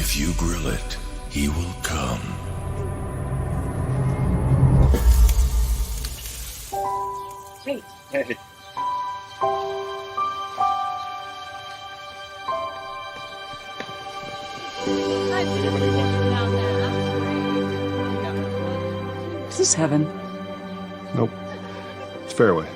If you grill it, he will come. Hey. Hey. Is this heaven? Nope. It's Fareway.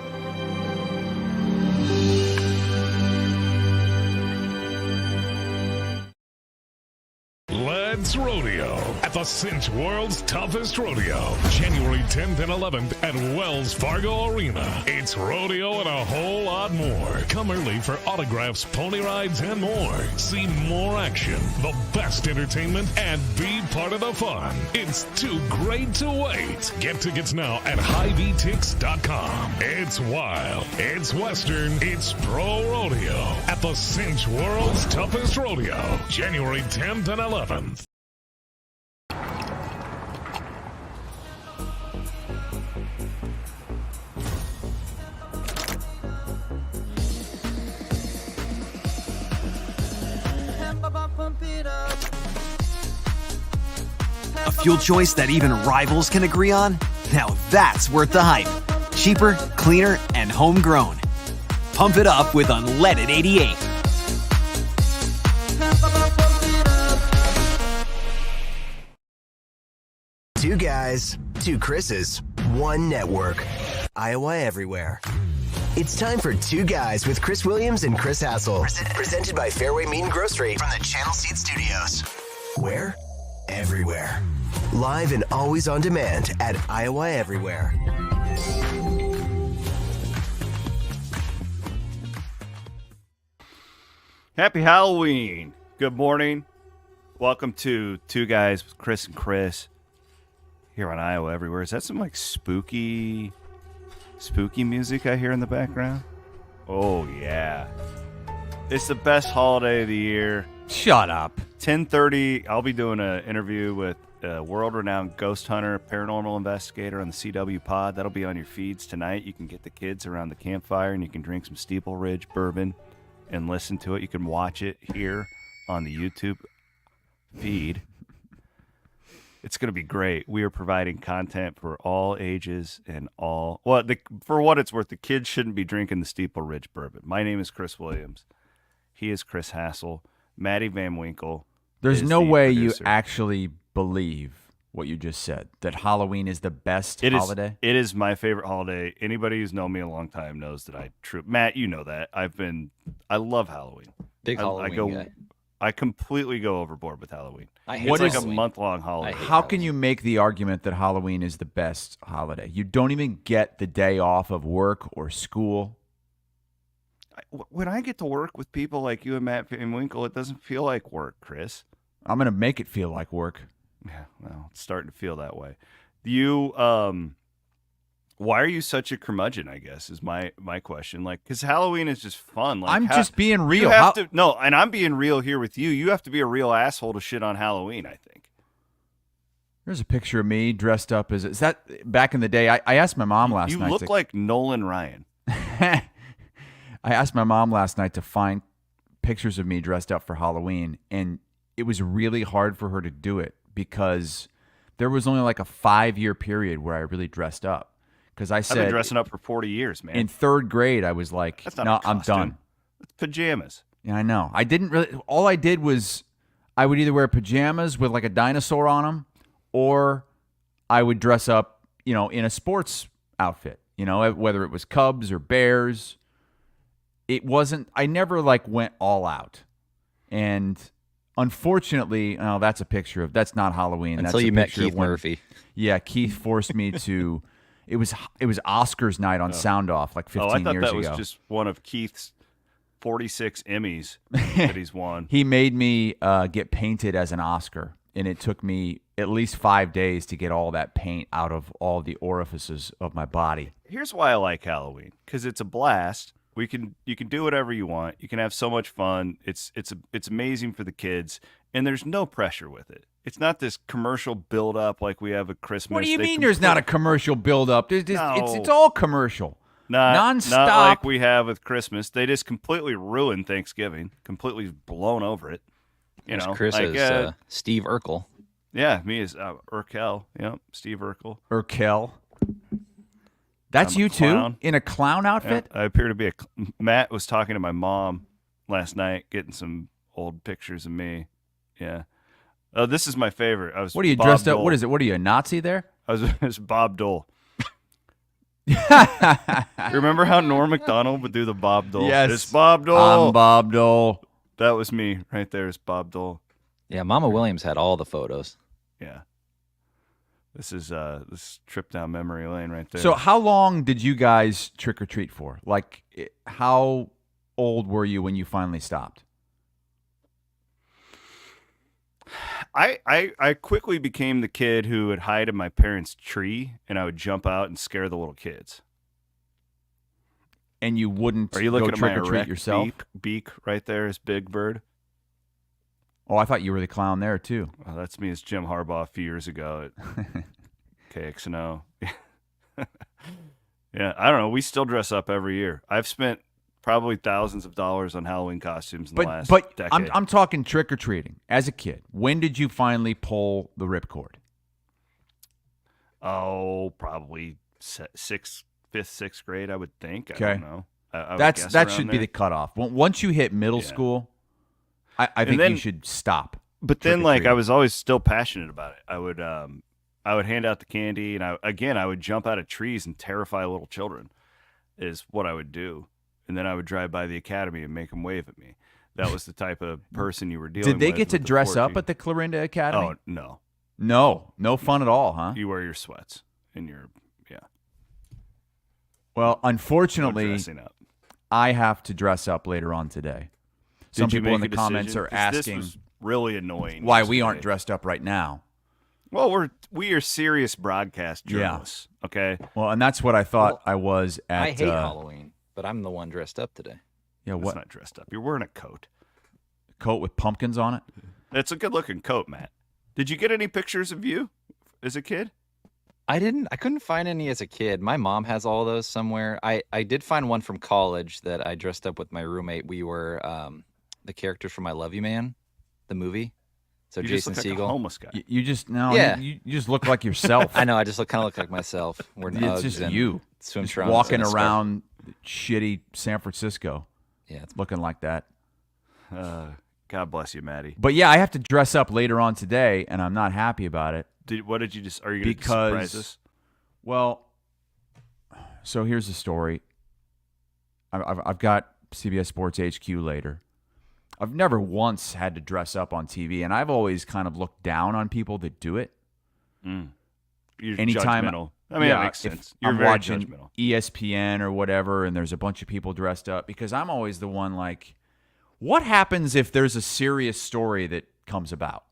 Let's rodeo at the Cinch World's Toughest Rodeo, January 10th and 11th at Wells Fargo Arena. It's rodeo and a whole lot more. Come early for autographs, pony rides, and more. See more action, the best entertainment, and be part of the fun. It's too great to wait. Get tickets now at HighVTix.com. It's wild, it's western, it's pro rodeo at the Cinch World's Toughest Rodeo, January 10th and 11th. A fuel choice that even rivals can agree on? Now that's worth the hype. Cheaper, cleaner, and homegrown. Pump it up with unleaded 88. Two guys, two Chris's, one network. Iowa Everywhere. It's time for Two Guys with Chris Williams and Chris Hassel. Presented by Fareway Meat and Grocery from the Channel Seed Studios. Where? Everywhere. Live and always on demand at Iowa Everywhere. Happy Halloween. Good morning. Welcome to Two Guys with Chris and Chris here on Iowa Everywhere. Is that some like spooky music I hear in the background? Oh, yeah. It's the best holiday of the year. Shut up. 10:30, I'll be doing an interview with a world-renowned ghost hunter, paranormal investigator on the CW pod. That'll be on your feeds tonight. You can get the kids around the campfire, and you can drink some Steeple Ridge bourbon and listen to it. You can watch it here on the YouTube feed. It's going to be great. We are providing content for all ages and all. Well, for what it's worth, the kids shouldn't be drinking the Steeple Ridge bourbon. My name is Chris Williams. He is Chris Hassel. Maddie Van Winkle. There's no way producer. you actually believe what you just said, that Halloween is the best holiday? It is my favorite holiday. Anybody who's known me a long time knows that Matt, you know that. I love Halloween. Big Halloween guy. I completely go overboard with Halloween. It's like a month-long holiday. How can you make the argument that Halloween is the best holiday? You don't even get the day off of work or school. When I get to work with people like you and Matt Van Winkle, it doesn't feel like work, Chris. I'm going to make it feel like work. Yeah, well, it's starting to feel that way. Why are you such a curmudgeon, I guess, is my question. Like, because Halloween is just fun. Like, I'm just being real. And I'm being real here with you. You have to be a real asshole to shit on Halloween, I think. There's a picture of me dressed up as... Is that back in the day? I asked my mom last night. You look like Nolan Ryan. I asked my mom last night to find pictures of me dressed up for Halloween, and it was really hard for her to do it because there was only like a 5-year period where I really dressed up. Because I've been dressing up for 40 years, man. In third grade, I was like, no, I'm done. It's pajamas. Yeah, I know. I didn't really. All I did was I would either wear pajamas with like a dinosaur on them, or I would dress up, in a sports outfit, whether it was Cubs or Bears. It wasn't, I never like went all out. And unfortunately, that's a picture of, that's not Halloween. Until that's you met Keith Murphy. Yeah, Keith forced me to, it was Oscars night on Sound Off like 15 years ago. I thought that was just one of Keith's 46 Emmys that he's won. He made me get painted as an Oscar, and it took me at least 5 days to get all that paint out of all the orifices of my body. Here's why I like Halloween, because it's a blast. You can do whatever you want. You can have so much fun. It's amazing for the kids, and there's no pressure with it. It's not this commercial build up like we have at Christmas. What do you mean there's not a commercial build up? It's all commercial. Not like we have with Christmas. They just completely ruined Thanksgiving. Completely blown over it. You There's know, Chris like, as Steve Urkel. yeah, me as Urkel. Yep, Steve Urkel. Urkel. That's I'm a you clown. too? In a clown outfit? Yeah, I appear to be Matt was talking to my mom last night, getting some old pictures of me. Yeah. Oh, this is my favorite. I was. What are you Bob dressed up? Dole. What is it? What are you, a Nazi there? I was Bob Dole. Remember how Norm Macdonald would do the Bob Dole? Yes. It's Bob Dole. I'm Bob Dole. That was me right there. It's Bob Dole. Yeah, Mama Williams had all the photos. Yeah. This is this trip down memory lane right there. So how long did you guys trick or treat for? Like, how old were you when you finally stopped? I quickly became the kid who would hide in my parents' tree, and I would jump out and scare the little kids. And you wouldn't Are you go looking at trick my or treat erect yourself? beak right there is Big Bird? Oh, I thought you were the clown there too. Oh, that's me as Jim Harbaugh a few years ago at KXNO. Yeah, I don't know. We still dress up every year. I've spent probably thousands of dollars on Halloween costumes in the last decade. I'm talking trick or treating as a kid. When did you finally pull the ripcord? Oh, probably fifth, sixth grade, I would think. Okay. I don't know. I would guess That around should be there. the cutoff. Once you hit middle school, I think then- you should stop. But then, like, I trick-or-treating. was always still passionate about it. I would hand out the candy, and I would jump out of trees and terrify little children, is what I would do. And then I would drive by the academy and make them wave at me. That was the type of person you were dealing with. Did they get to with the dress up 4G. at the Clarinda Academy? Oh, no. No fun at all, huh? You wear your sweats and your, Well, no unfortunately, dressing up. I have to dress up later on today. Some Did you people in the make a comments decision? are 'Cause asking This was really annoying. why we aren't yesterday. dressed up right now. Well, we are serious broadcast Yeah. journalists, okay? Well, and that's what I thought I was at. I hate Halloween, but I'm the one dressed up today. Yeah, It's what not dressed up. You're wearing a coat. coat with pumpkins on it? It's a good-looking coat, Matt. Did you get any pictures of you as a kid? I couldn't find any as a kid. My mom has all those somewhere. I did find one from college that I dressed up with my roommate. We were the characters from I Love You Man, the movie. So You Jason just look like a Segel. homeless guy. You just no. Yeah. You just look like yourself. I know. I just kind of look like myself. We're It's just you swim just trunks walking and a scarf. around shitty San Francisco, Yeah, it's looking like that. God bless you, Maddie. But yeah, I have to dress up later on today, and I'm not happy about it. What did you just? Are you going to surprise us? Well, so here's the story. I've got CBS Sports HQ later. I've never once had to dress up on TV, and I've always kind of looked down on people that do it. You're Anytime, judgmental. I mean, that makes if sense. You're I'm very watching judgmental. ESPN or whatever, and there's a bunch of people dressed up, because I'm always the one like, what happens if there's a serious story that comes about?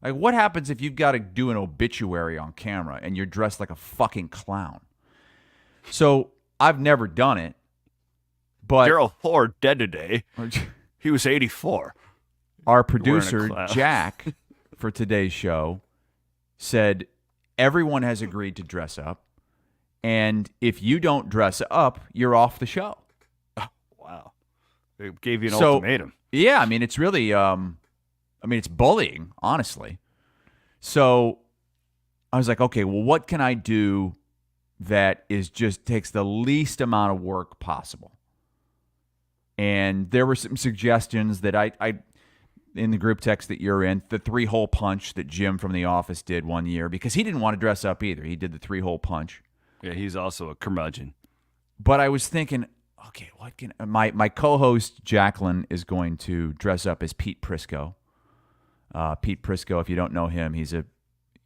Like, what happens if you've got to do an obituary on camera and you're dressed like a fucking clown? So I've never done it, but Gerald Ford dead today. He was 84. our Wearing a producer, clown. Jack, for today's show, said everyone has agreed to dress up, and if you don't dress up, you're off the show. Wow. They gave you an So- ultimatum. Yeah, I mean, it's really, it's bullying, honestly. So I was like, okay, well, what can I do that takes the least amount of work possible? And there were some suggestions that I in the group text that you're in, the 3-hole punch that Jim from The Office did one year, because he didn't want to dress up either. He did the 3-hole punch. Yeah, he's also a curmudgeon. But I was thinking, okay, what can my co-host Jacqueline is going to dress up as Pete Prisco. Pete Prisco, if you don't know him, he's a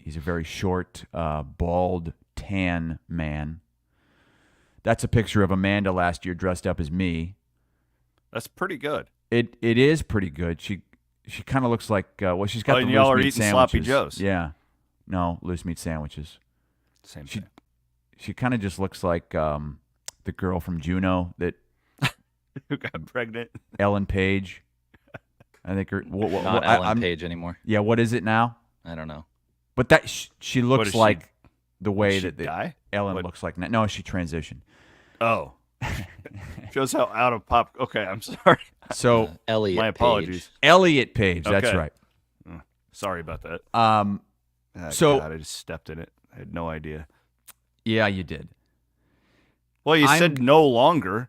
very short, bald, tan man. That's a picture of Amanda last year dressed up as me. That's pretty good. It is pretty good. She kind of looks like she's got the and loose y'all are meat eating sandwiches. sloppy joes. Yeah, no loose meat sandwiches. Same She thing. she kind of just looks like the girl from Juno that Who got pregnant? Ellen Page. I think her. Not Ellen Page anymore. Yeah, what is it now? I don't know. But that she looks is she- like the way she that die? Ellen What? looks like now. No, she transitioned. Oh. Shows how out of pop. Okay, I'm sorry. So Elliot My Page. apologies. Elliot Page, that's Okay. right. Sorry about that. So God, I just stepped in it. I had no idea. Yeah, you did. Well, you said no longer.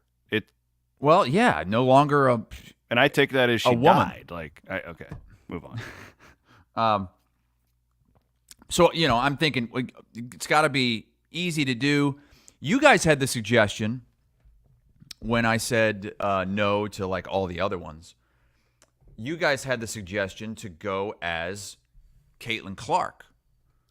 Well, yeah, no longer a. And I take that as she died. Like, okay, move on. So, I'm thinking it's got to be easy to do. You guys had the suggestion when I said no to like all the other ones. You guys had the suggestion to go as Caitlin Clark.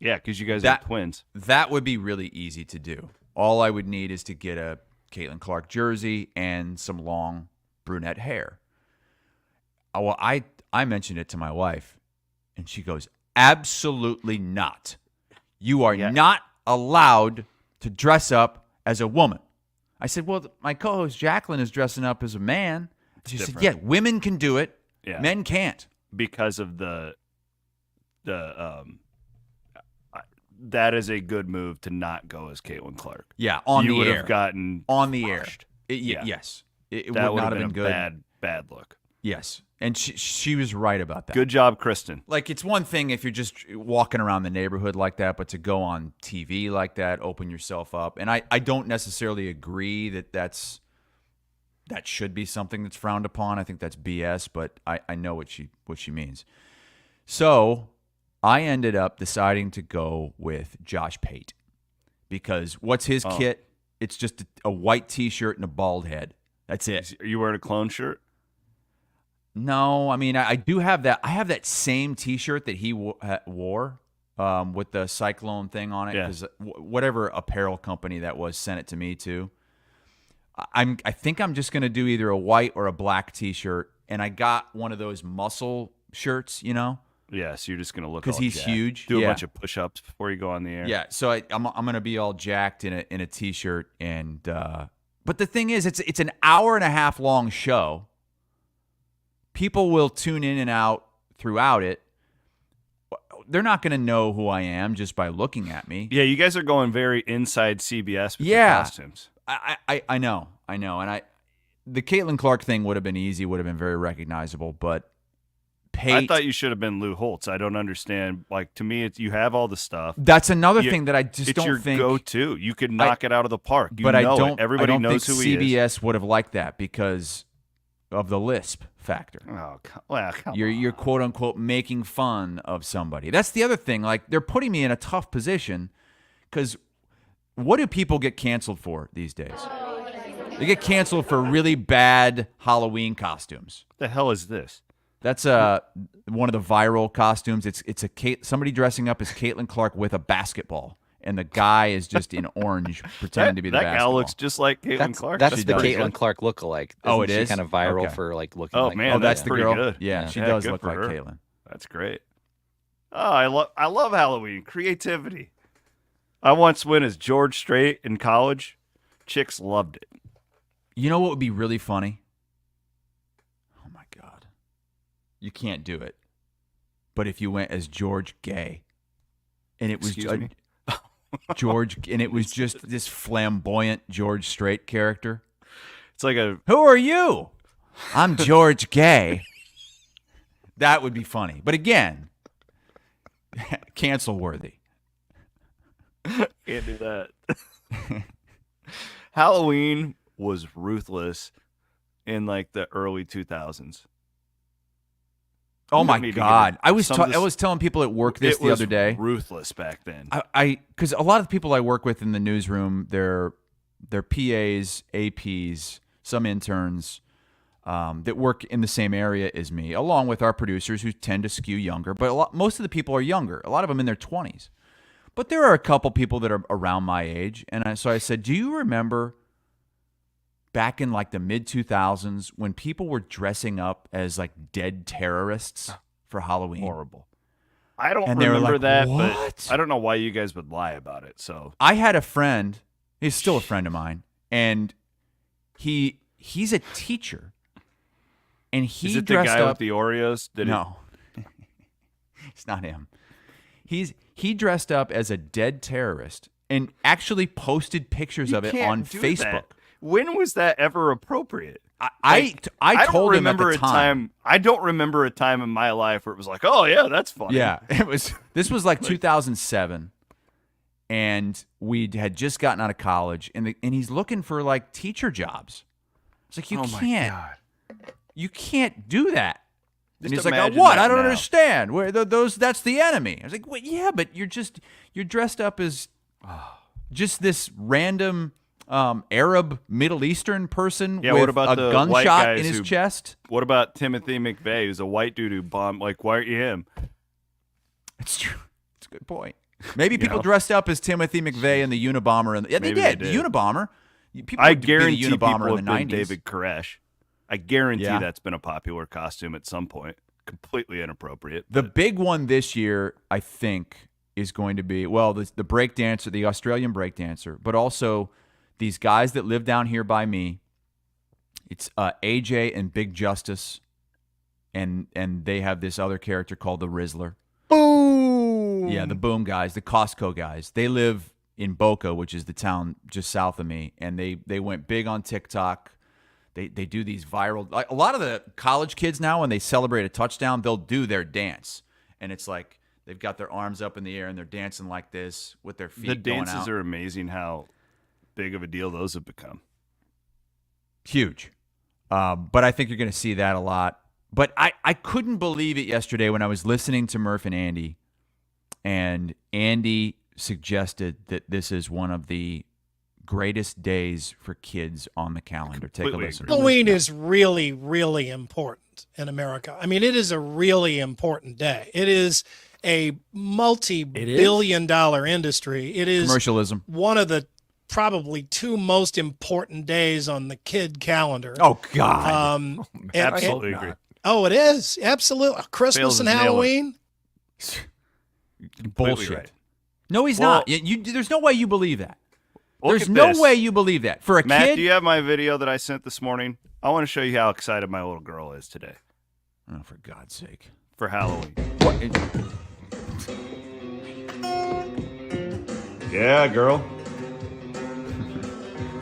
Yeah, because you guys are twins. That would be really easy to do. All I would need is to get a Caitlin Clark jersey and some long brunette hair. Well, I mentioned it to my wife, and she goes, absolutely not. You are not allowed to dress up as a woman. I said, well, my co-host Jacqueline is dressing up as a man. She said, yeah, women can do it. Yeah. Men can't. Because of that is a good move to not go as Caitlin Clark. Yeah, on the air. You would have gotten on the air. crushed. Yes. It would that not have been good. Bad look. Yes. And she was right about that. Good job, Kristen. Like, it's one thing if you're just walking around the neighborhood like that, but to go on TV like that, open yourself up. And I don't necessarily agree that should be something that's frowned upon. I think that's BS, but I know what she means. So I ended up deciding to go with Josh Pate because what's his kit? It's just a white T-shirt and a bald head. That's it. Are you wearing a clone shirt? No, I mean, I do have that. I have that same T-shirt that he wore with the cyclone thing on it. Because whatever apparel company that was sent it to me too. I think I'm just gonna do either a white or a black T-shirt, and I got one of those muscle shirts, Yeah, so you're just gonna look because he's jacked. huge. Do a bunch of push-ups before you go on the air. Yeah, so I'm gonna be all jacked in a T-shirt, and but the thing is, it's an hour and a half long show. People will tune in and out throughout it. They're not going to know who I am just by looking at me. Yeah, you guys are going very inside CBS with your costumes. I know. And the Caitlin Clark thing would have been easy, would have been very recognizable, but Pate, I thought you should have been Lou Holtz. I don't understand. Like, to me, you have all the stuff. That's another thing that I just don't think. It's your go-to. You could knock it out of the park. But I don't. Everybody knows who he is. CBS would have liked that because of the lisp factor. Oh, come you're quote unquote making fun of somebody. That's the other thing. Like, they're putting me in a tough position because what do people get canceled for these days? They get canceled for really bad Halloween costumes. What the hell is this? That's one of the viral costumes. It's somebody dressing up as Caitlin Clark with a basketball. And the guy is just in orange, pretending to be the basketball. That gal looks just like Caitlin Clark. That's the Caitlin Clark lookalike. It is? Kind of viral for like looking. Oh like man, that's the girl. Good. Yeah, she does look like Caitlin. That's great. Oh, I love Halloween creativity. I once went as George Strait in college. Chicks loved it. You know what would be really funny? Oh my God, you can't do it. But if you went as George Gay, and it was George, and it was just this flamboyant George Strait character. It's like who are you? I'm George Gay. That would be funny. But again, cancel worthy. Can't do that. Halloween was ruthless in like the early 2000s. Oh my God! I was telling people at work this the other day. Ruthless back then. Because a lot of the people I work with in the newsroom, they're PAs, APs, some interns that work in the same area as me, along with our producers who tend to skew younger. But most of the people are younger. A lot of them in their 20s. But there are a couple people that are around my age, and so I said, "Do you remember back in like the mid-2000s when people were dressing up as like dead terrorists for Halloween?" Horrible. I don't remember that, but I don't know why you guys would lie about it. So I had a friend, he's still a friend of mine, and he's a teacher. And he Is it dressed the guy up with the Oreos? No. It's not him. He dressed up as a dead terrorist and actually posted pictures of it on Facebook. When was that ever appropriate? I don't told him at remember the time. I don't remember a time in my life where it was like, oh yeah, that's funny. Yeah, this was like 2007, and we had just gotten out of college, and he's looking for like teacher jobs. It's like you can't do that. And he's like, what? I don't understand. Where those? That's the enemy. I was like, well, yeah, but you're dressed up as just this random Arab Middle Eastern person with what about a the gunshot white guys in his who- chest. What about Timothy McVeigh, who's a white dude who bombed? Like, why aren't you him? It's true. It's a good point. Maybe people dressed up as Timothy McVeigh and the Unabomber, and Maybe they they did. did. The Unabomber. People I would be the guarantee Unabomber people in have the been 90s. David Koresh. I guarantee Yeah. that's been a popular costume at some point. Completely inappropriate. The but- big one this year, I think, is going to be, the break dancer, the Australian break dancer, but also these guys that live down here by me. It's AJ and Big Justice, and they have this other character called the Rizzler. Boom. Yeah, the Boom guys, the Costco guys. They live in Boca, which is the town just south of me, and they went big on TikTok. They do these viral. Like, a lot of the college kids now, when they celebrate a touchdown, they'll do their dance, and it's like they've got their arms up in the air and they're dancing like this with their feet the going dances out. are amazing. How big of a deal those have become. Huge. But I think you're going to see that a lot. But I couldn't believe it yesterday when I was listening to Murph and Andy suggested that this is one of the greatest days for kids on the calendar. Take a Completely listen. agree. Halloween is really, really important in America. I mean, it is a really important day. It is a multi-billion-dollar industry. It is Commercialism. one of the probably two most important days on the kid calendar. Oh, God. Absolutely agree. Oh, it is. Absolutely. Christmas Fails and to nail it. Halloween. Completely Bullshit. right. No, he's Well- not. There's no way you believe that. Look There's at no this. way you believe that. For a Matt, kid. do you have my video that I sent this morning? I want to show you how excited my little girl is today Oh, for God's sake. for Halloween. What? Yeah, girl.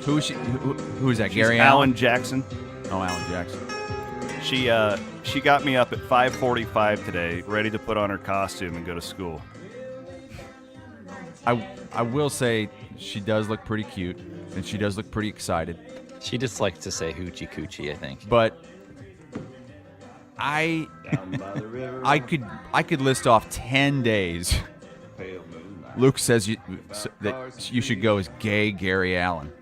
Who is she? Who is that? She's Gary Alan Jackson. Oh, Alan Jackson. She got me up at 5:45 today, ready to put on her costume and go to school. I will say she does look pretty cute, and she does look pretty excited. She just likes to say hoochie coochie, I think. But I could list off 10 days. Luke says that you should go as gay Gary Allen.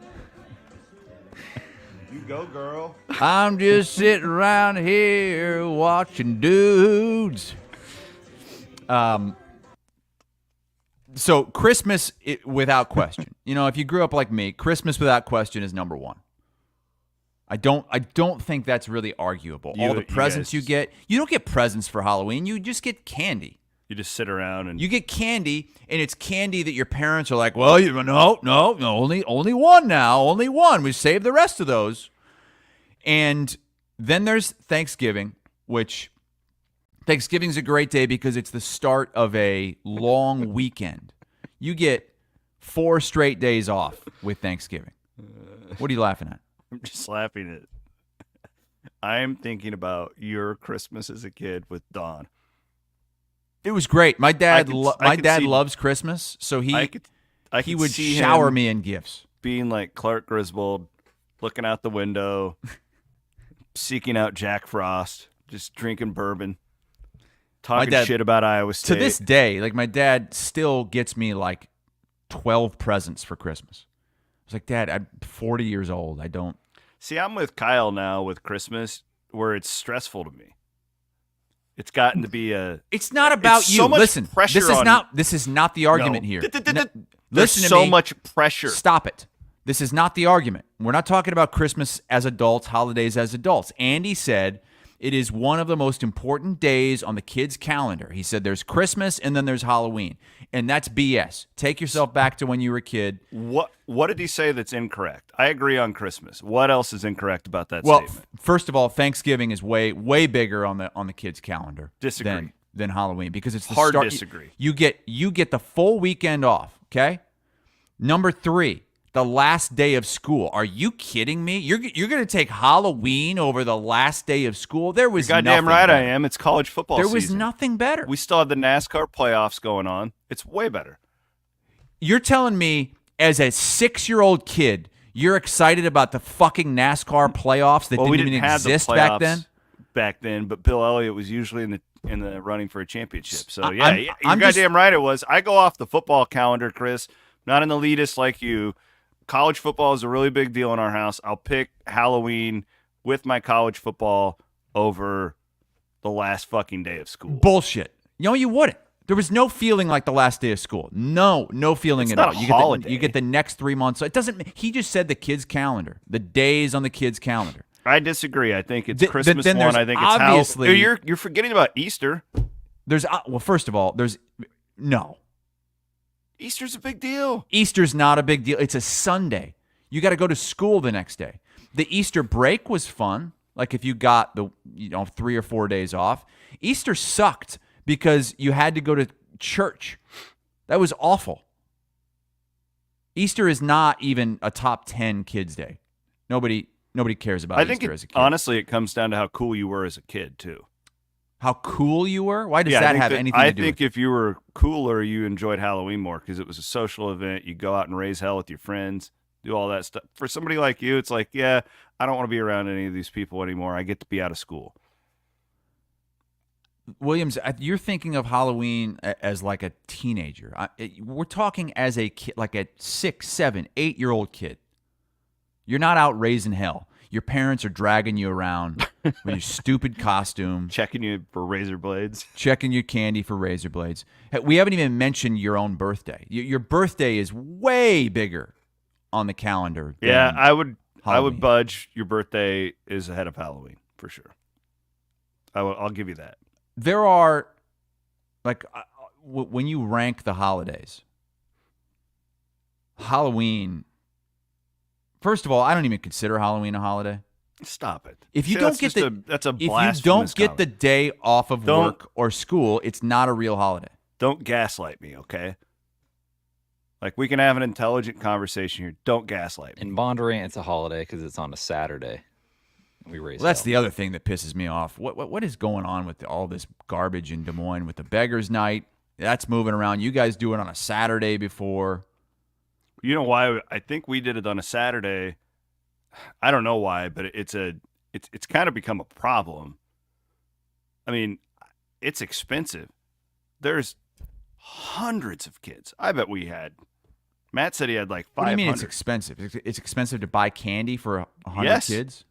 You go, girl. I'm just sitting around here watching dudes. So Christmas, without question. You know, if you grew up like me, Christmas without question is number one. I don't think that's really arguable. All the presents you get, you don't get presents for Halloween. You just get candy. You just sit around and You get candy, and it's candy that your parents are like, well, no, only one now, only one. We saved the rest of those. And then there's Thanksgiving, which Thanksgiving's a great day because it's the start of a long weekend. You get 4 straight days off with Thanksgiving. What are you laughing at? I'm just laughing at. I'm thinking about your Christmas as a kid with Dawn. It was great. My dad, I could see- loves Christmas, so I he could would see shower him me in gifts. being like Clark Griswold, looking out the window, seeking out Jack Frost, just drinking bourbon, talking dad- shit about Iowa State. To this day, like my dad still gets me like 12 presents for Christmas. I was like, Dad, I'm 40 years old. I don't. See, I'm with Kyle now with Christmas, where it's stressful to me. It's gotten to be a. It's not about It's you. so much Listen, pressure this is on- not. This is not the argument No. here. There's Listen to so me. much pressure. Stop it. This is not the argument. We're not talking about Christmas as adults, holidays as adults. Andy said it is one of the most important days on the kids' calendar. He said there's Christmas and then there's Halloween. And that's BS. Take yourself back to when you were a kid. What did he say that's incorrect? I agree on Christmas. What else is incorrect about that Well, statement? first of all, Thanksgiving is way bigger on the kids' calendar Disagree. than Halloween because it's the Hard start. disagree. You get the full weekend off. Okay. Number 3, The last day of school. Are you kidding me? You're going to take Halloween over the last day of school? There was You're goddamn right better. I am. It's college football There season. was nothing better. We still have the NASCAR playoffs going on. It's way better. You're telling me as a 6-year-old kid, you're excited about the fucking NASCAR playoffs that we didn't even have the exist back playoffs then? But Bill Elliott was usually in the running for a championship. So yeah, I'm you're just- goddamn right it was. I go off the football calendar, Chris. Not an elitist like you. College football is a really big deal in our house. I'll pick Halloween with my college football over the last fucking day of school. Bullshit. You wouldn't. There was no feeling like the last day of school. No feeling It's at not all. a holiday. You get the next 3 months. So it doesn't. He just said the kids' calendar, the days on the kids' calendar. I disagree. I think it's Th- Christmas then one. there's I think it's obviously- Halloween. You're forgetting about Easter. There's first of all, there's no. Easter's a big deal. Easter's not a big deal. It's a Sunday. You got to go to school the next day. The Easter break was fun. Like if you got the 3 or 4 days off. Easter sucked because you had to go to church. That was awful. Easter is not even a top 10 kids day. Nobody cares about Easter as a kid. Honestly, it comes down to how cool you were as a kid too. How cool you were? Why does that have anything to do with it? I think if you were cooler, you enjoyed Halloween more because it was a social event. You go out and raise hell with your friends, do all that stuff. For somebody like you, it's like, yeah, I don't want to be around any of these people anymore. I get to be out of school. Williams, you're thinking of Halloween as like a teenager. We're talking as a kid, like a 6, 7, 8-year-old kid. You're not out raising hell. Your parents are dragging you around with your stupid costume. Checking you for razor blades. Checking your candy for razor blades. Hey, we haven't even mentioned your own birthday. Your birthday is way bigger on the calendar. Yeah, I would Halloween. budge. Your birthday is ahead of Halloween for sure. I'll give you that. There are, like, when you rank the holidays, Halloween. First of all, I don't even consider Halloween a holiday. Stop it. If you See, don't get that's a if you blasphemous don't get the comment. day off of work or school, it's not a real holiday. Don't gaslight me, okay? Like, we can have an intelligent conversation here. Don't gaslight me. In Bondurant, it's a holiday because it's on a Saturday. We raise Well, that's hell. the other thing that pisses me off. What is going on with all this garbage in Des Moines with the Beggars Night? That's moving around. You guys do it on a Saturday before. You know why? I think we did it on a Saturday. I don't know why, but it's kind of become a problem. I mean, it's expensive. There's hundreds of kids. I bet we had. Matt said he had like 500. What do you mean it's expensive? It's expensive to buy candy for 100 Yes. kids?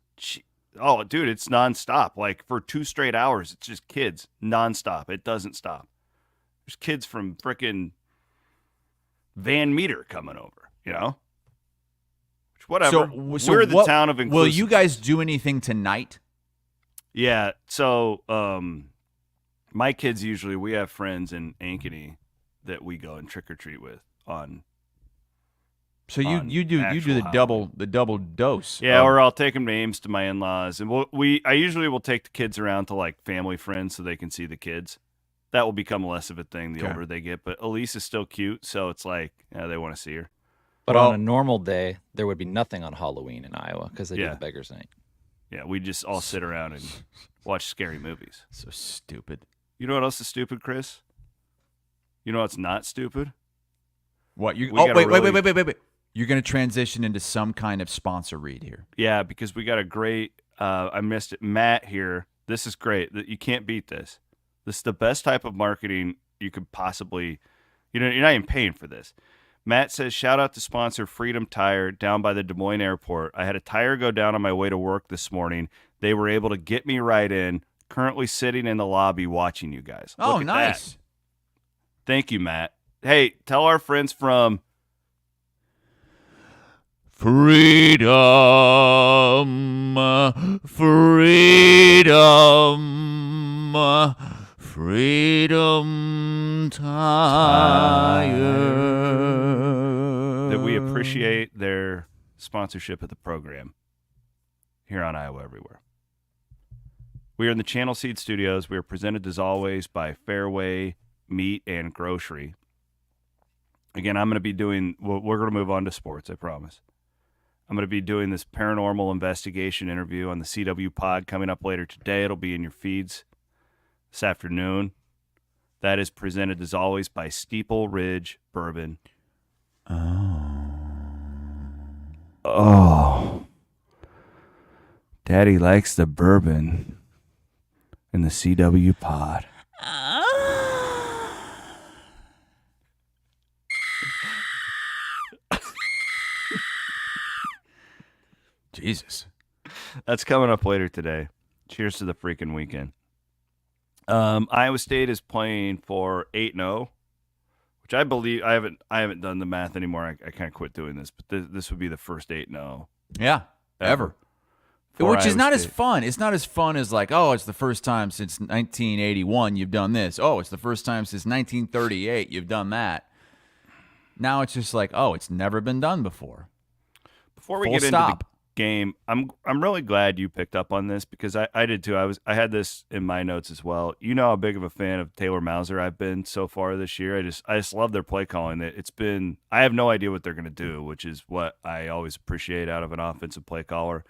Oh, dude, it's nonstop. Like for 2 straight hours, it's just kids nonstop. It doesn't stop. There's kids from frickin' Van Meter coming over, you know? Whatever. So we're the what, town of will inclusive. you guys do anything tonight? Yeah. So, my kids usually, we have friends in Ankeny that we go and trick or treat with on. So you do the double dose. Yeah, or I'll take them to Ames to my in-laws, and I usually will take the kids around to like family friends so they can see the kids. That will become less of a thing the older they get. But Elise is still cute, so it's like they want to see her. But on a normal day, there would be nothing on Halloween in Iowa because they do the Beggars Night. Yeah, we just all sit around and watch scary movies. So stupid. You know what else is stupid, Chris? You know what's not stupid? What? We Wait. gotta You're going to transition into some kind of sponsor read here. Yeah, because we got a great, I missed it, Matt here. This is great. You can't beat this. This is the best type of marketing you could possibly, you're not even paying for this. Matt says, shout out to sponsor Freedom Tire down by the Des Moines airport. I had a tire go down on my way to work this morning. They were able to get me right in. Currently sitting in the lobby watching you guys. Oh, Look at nice. that. Thank you, Matt. Hey, tell our friends from Freedom Tire. that we appreciate their sponsorship of the program here on Iowa Everywhere. We are in the Channel Seed Studios. We are presented as always by Fareway Meat and Grocery. Again, I'm going to be doing, we're going to move on to sports, I promise. I'm going to be doing this paranormal investigation interview on the CW pod coming up later today. It'll be in your feeds this afternoon. That is presented, as always, by Steeple Ridge Bourbon. Oh. Daddy likes the bourbon in the CW pod. Jesus. That's coming up later today. Cheers to the freaking weekend. Iowa State is playing for 8-0, which I believe I haven't done the math anymore. I kind of quit doing this, but this would be the first 8-0. Yeah, ever. Which is not as fun. It's not as fun as like, oh, it's the first time since 1981 you've done this. Oh, it's the first time since 1938 you've done that. Now it's just like, oh, it's never been done before. Before we get into the game, I'm really glad you picked up on this because I did too. I had this in my notes as well. You know how big of a fan of Taylor Mauser I've been so far this year. I just love their play calling. I have no idea what they're going to do, which is what I always appreciate out of an offensive play caller.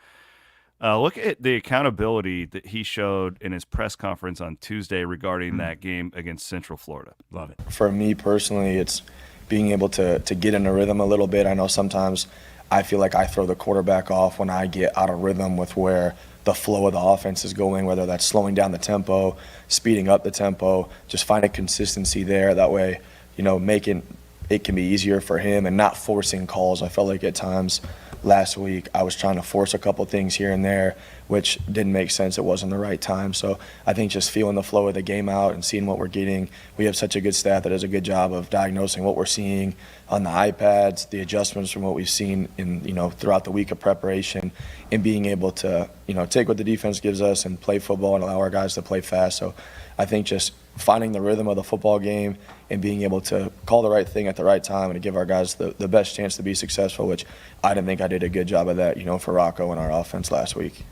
Look at the accountability that he showed in his press conference on Tuesday regarding that game against Central Florida. Love it. For me personally, it's being able to get in a rhythm a little bit. I know sometimes I feel like I throw the quarterback off when I get out of rhythm with where the flow of the offense is going, whether that's slowing down the tempo, speeding up the tempo, just finding consistency there. That way, making it can be easier for him and not forcing calls. I felt like at times last week I was trying to force a couple things here and there, which didn't make sense. It wasn't the right time. So I think just feeling the flow of the game out and seeing what we're getting. We have such a good staff that does a good job of diagnosing what we're seeing on the iPads, the adjustments from what we've seen in throughout the week of preparation, and being able to take what the defense gives us and play football and allow our guys to play fast. So I think just finding the rhythm of the football game and being able to call the right thing at the right time and to give our guys the best chance to be successful, which I didn't think I did a good job of that, for Rocco and our offense last week.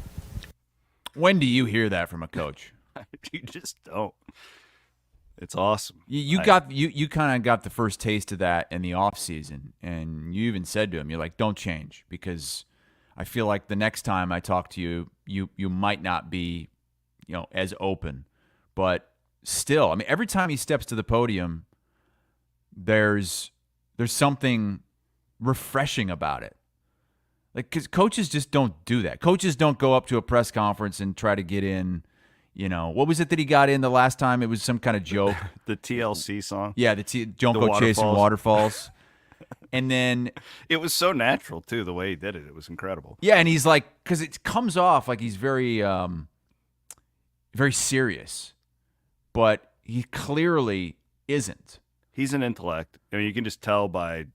When do you hear that from a coach? You just don't. It's awesome. You kind of got the first taste of that in the off season, and you even said to him, you're like, don't change, because I feel like the next time I talk to you, you might not be, as open, but still, I mean, every time he steps to the podium, there's something refreshing about it. Like, because coaches just don't do that. Coaches don't go up to a press conference and try to get in, what was it that he got in the last time? It was some kind of joke. The TLC song. Yeah, don't go chasing waterfalls. And then it was so natural too, the way he did it. It was incredible. Yeah, and he's like, because it comes off like he's very, very serious, but he clearly isn't. He's an intellect. I mean, you can just tell by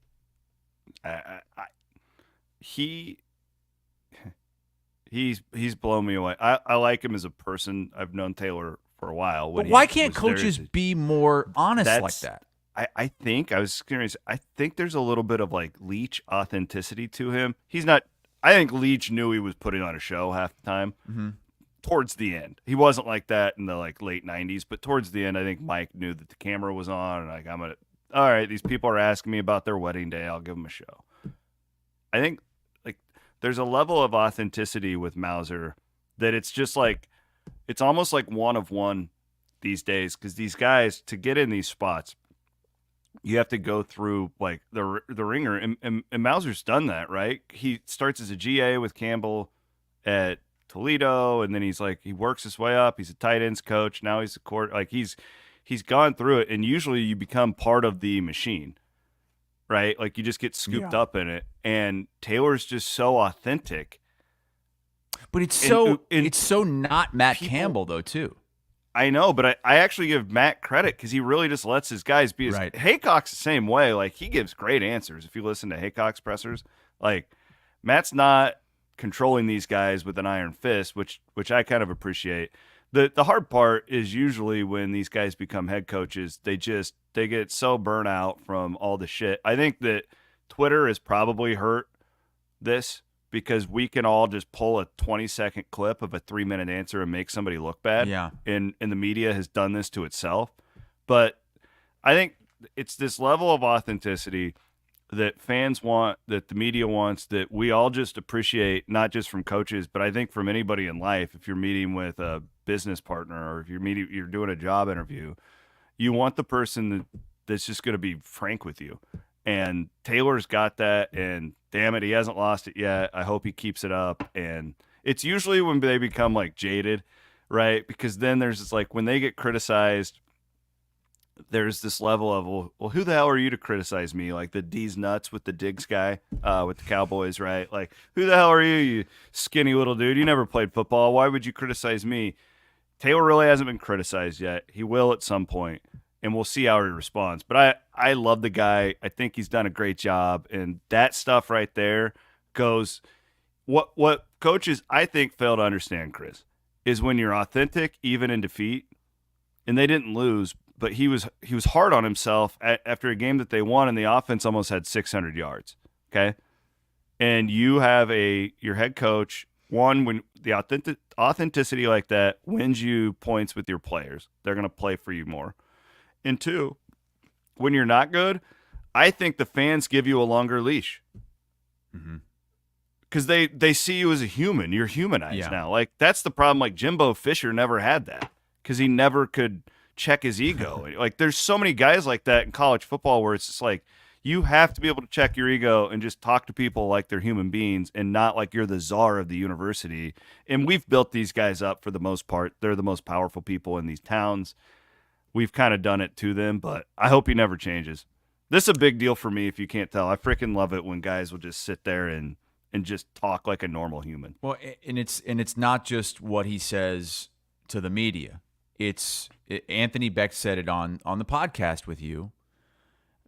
he's blown me away. I like him as a person. I've known Taylor for a while. But why can't coaches be more honest like that? I think there's a little bit of like Leach authenticity to him. He's not. I think Leach knew he was putting on a show half the time. Mm-hmm. Towards the end, he wasn't like that in the late '90s. But towards the end, I think Mike knew that the camera was on, and all right, these people are asking me about their wedding day. I'll give them a show. I think there's a level of authenticity with Mauser that it's just it's almost like one of one these days, because these guys, to get in these spots, you have to go through the ringer, and Mauser's done that, right? He starts as a GA with Campbell at Toledo, and then he works his way up. He's a tight ends coach. Now he's a court. He's gone through it, and usually you become part of the machine, right? Like you just get scooped up in it. And Taylor's just so authentic. But it's so not Matt Campbell though too. I know, but I actually give Matt credit because he really just lets his guys be. Right. Haycock's the same way. He gives great answers. If you listen to Haycock's pressers, Matt's not controlling these guys with an iron fist, which I kind of appreciate. The hard part is usually when these guys become head coaches, they get so burnt out from all the shit. I think that Twitter has probably hurt this because we can all just pull a 20-second clip of a 3-minute answer and make somebody look bad. Yeah. And the media has done this to itself. But I think it's this level of authenticity that fans want, that the media wants, that we all just appreciate, not just from coaches, but I think from anybody in life. If you're meeting with a business partner or if you're doing a job interview, you want the person that's just going to be frank with you. And Taylor's got that, and damn it, he hasn't lost it yet. I hope he keeps it up. And it's usually when they become like jaded, right? Because then there's this, like, when they get criticized, there's this level of, well, who the hell are you to criticize me? Like the D's nuts with the Diggs guy, with the Cowboys, right? Like, who the hell are you, you skinny little dude? You never played football. Why would you criticize me? Taylor really hasn't been criticized yet. He will at some point, and we'll see how he responds. But I love the guy. I think he's done a great job, and that stuff right there goes – what coaches, I think, fail to understand, Chris, is when you're authentic, even in defeat, and they didn't lose, but he was hard on himself after a game that they won, and the offense almost had 600 yards, okay? And you have your head coach, one, when the authenticity like that wins you points with your players. They're going to play for you more. And two, when you're not good, I think the fans give you a longer leash. Because they see you as a human. You're humanized now. Like, that's the problem. Like, Jimbo Fisher never had that because he never could check his ego. Like, there's so many guys like that in college football where it's just like, you have to be able to check your ego and just talk to people like they're human beings and not like you're the czar of the university. And we've built these guys up for the most part. They're the most powerful people in these towns. We've kind of done it to them, but I hope he never changes. This is a big deal for me if you can't tell. I freaking love it when guys will just sit there and just talk like a normal human. Well, and it's not just what he says to the media. Anthony Beck said it on the podcast with you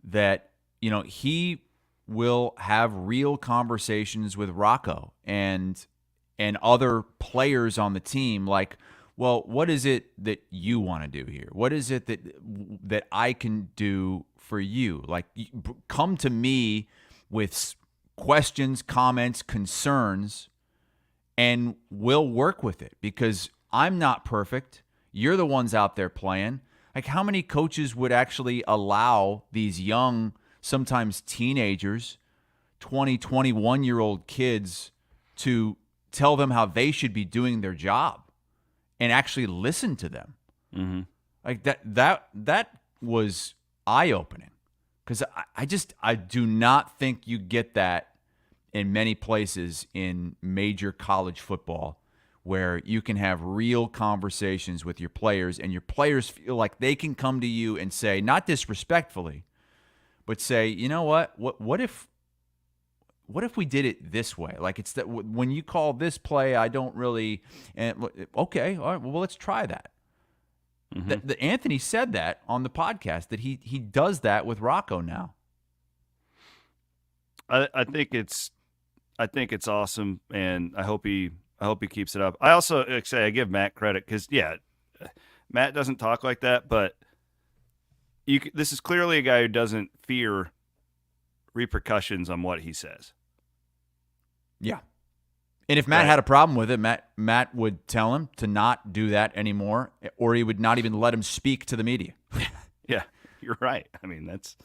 that, you know, he will have real conversations with Rocco and other players on the team, like, well, what is it that you want to do here? What is it that I can do for you? Like, come to me with questions, comments, concerns, and we'll work with it because I'm not perfect. You're the ones out there playing. Like, how many coaches would actually allow these young, sometimes teenagers, 20, 21-year-old kids to tell them how they should be doing their job and actually listen to them? Mm-hmm. Like, that was eye-opening because I do not think you get that in many places in major college football where you can have real conversations with your players and your players feel like they can come to you and say, not disrespectfully, but say, you know what if we did it this way? Like, it's that when you call this play, I don't really, okay, all right, well, let's try that. Mm-hmm. Anthony said that on the podcast that he does that with Rocco now. I think it's awesome, and I hope he keeps it up. I also I give Matt credit because Matt doesn't talk like that, but this is clearly a guy who doesn't fear repercussions on what he says. Yeah. And if Matt had a problem with it, Matt would tell him to not do that anymore, or he would not even let him speak to the media. Yeah, you're right. I mean, that's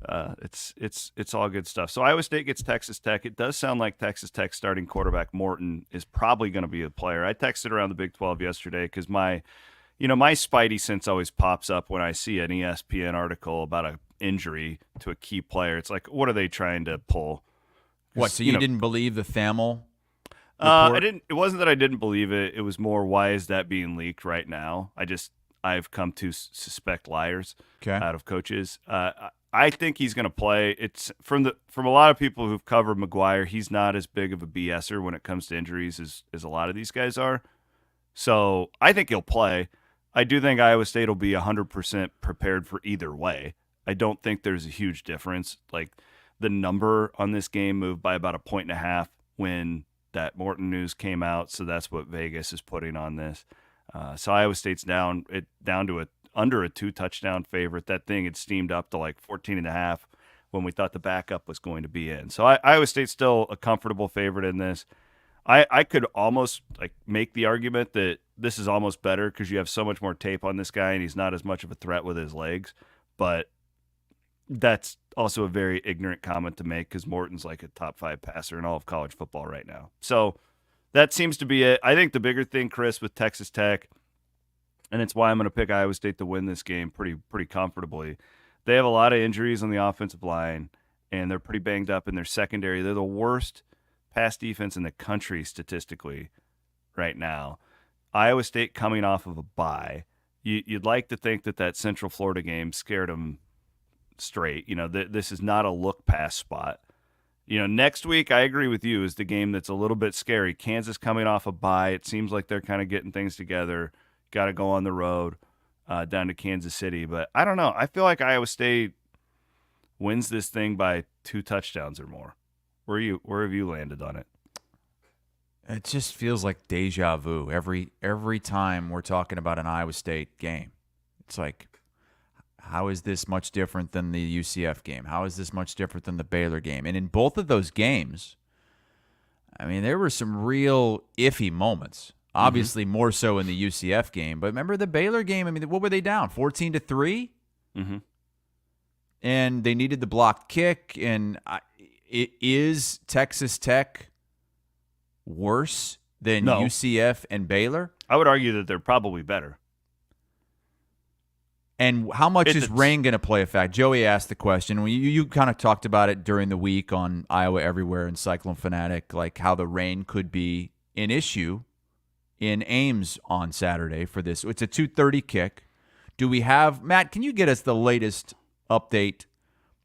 it's all good stuff. So Iowa State gets Texas Tech. It does sound like Texas Tech starting quarterback Morton is probably going to be a player. I texted around the Big 12 yesterday because my spidey sense always pops up when I see an ESPN article about an injury to a key player. It's like, what are they trying to pull? What? So you didn't believe the Thamel report? I didn't. It wasn't that I didn't believe it. It was more, why is that being leaked right now? I've come to suspect liars out of coaches. I think he's going to play. It's from a lot of people who've covered McGuire. He's not as big of a BSer when it comes to injuries as a lot of these guys are. So I think he'll play. I do think Iowa State will be 100% prepared for either way. I don't think there's a huge difference. Like, the number on this game moved by about 1.5 when that Morton news came out. So that's what Vegas is putting on this. So Iowa State's down to under a 2-touchdown favorite. That thing had steamed up to like 14.5 when we thought the backup was going to be in. So Iowa State's still a comfortable favorite in this. I could almost make the argument that this is almost better because you have so much more tape on this guy and he's not as much of a threat with his legs. But that's also a very ignorant comment to make because Morton's like a top 5 passer in all of college football right now. So that seems to be it. I think the bigger thing, Chris, with Texas Tech, and it's why I'm going to pick Iowa State to win this game pretty comfortably. They have a lot of injuries on the offensive line, and they're pretty banged up in their secondary. They're the worst pass defense in the country statistically right now. Iowa State coming off of a bye. You'd like to think that Central Florida game scared them straight. This is not a look pass spot. Next week, I agree with you, is the game that's a little bit scary. Kansas coming off a bye. It seems like they're kind of getting things together. Got to go on the road down to Kansas City. But I don't know. I feel like Iowa State wins this thing by 2 touchdowns or more. Where have you landed on it? It just feels like deja vu every time we're talking about an Iowa State game. It's like, how is this much different than the UCF game? How is this much different than the Baylor game? And in both of those games, I mean, there were some real iffy moments. Obviously, more so in the UCF game. But remember the Baylor game? I mean, what were they down? 14-3? Mm-hmm. And they needed the blocked kick. And is Texas Tech worse than UCF and Baylor? I would argue that they're probably better. And how much is rain going to play a factor? Joey asked the question. You kind of talked about it during the week on Iowa Everywhere and Cyclone Fanatic, like how the rain could be an issue in Ames on Saturday for this. It's a 2:30 kick. Do we have, Matt, can you get us the latest update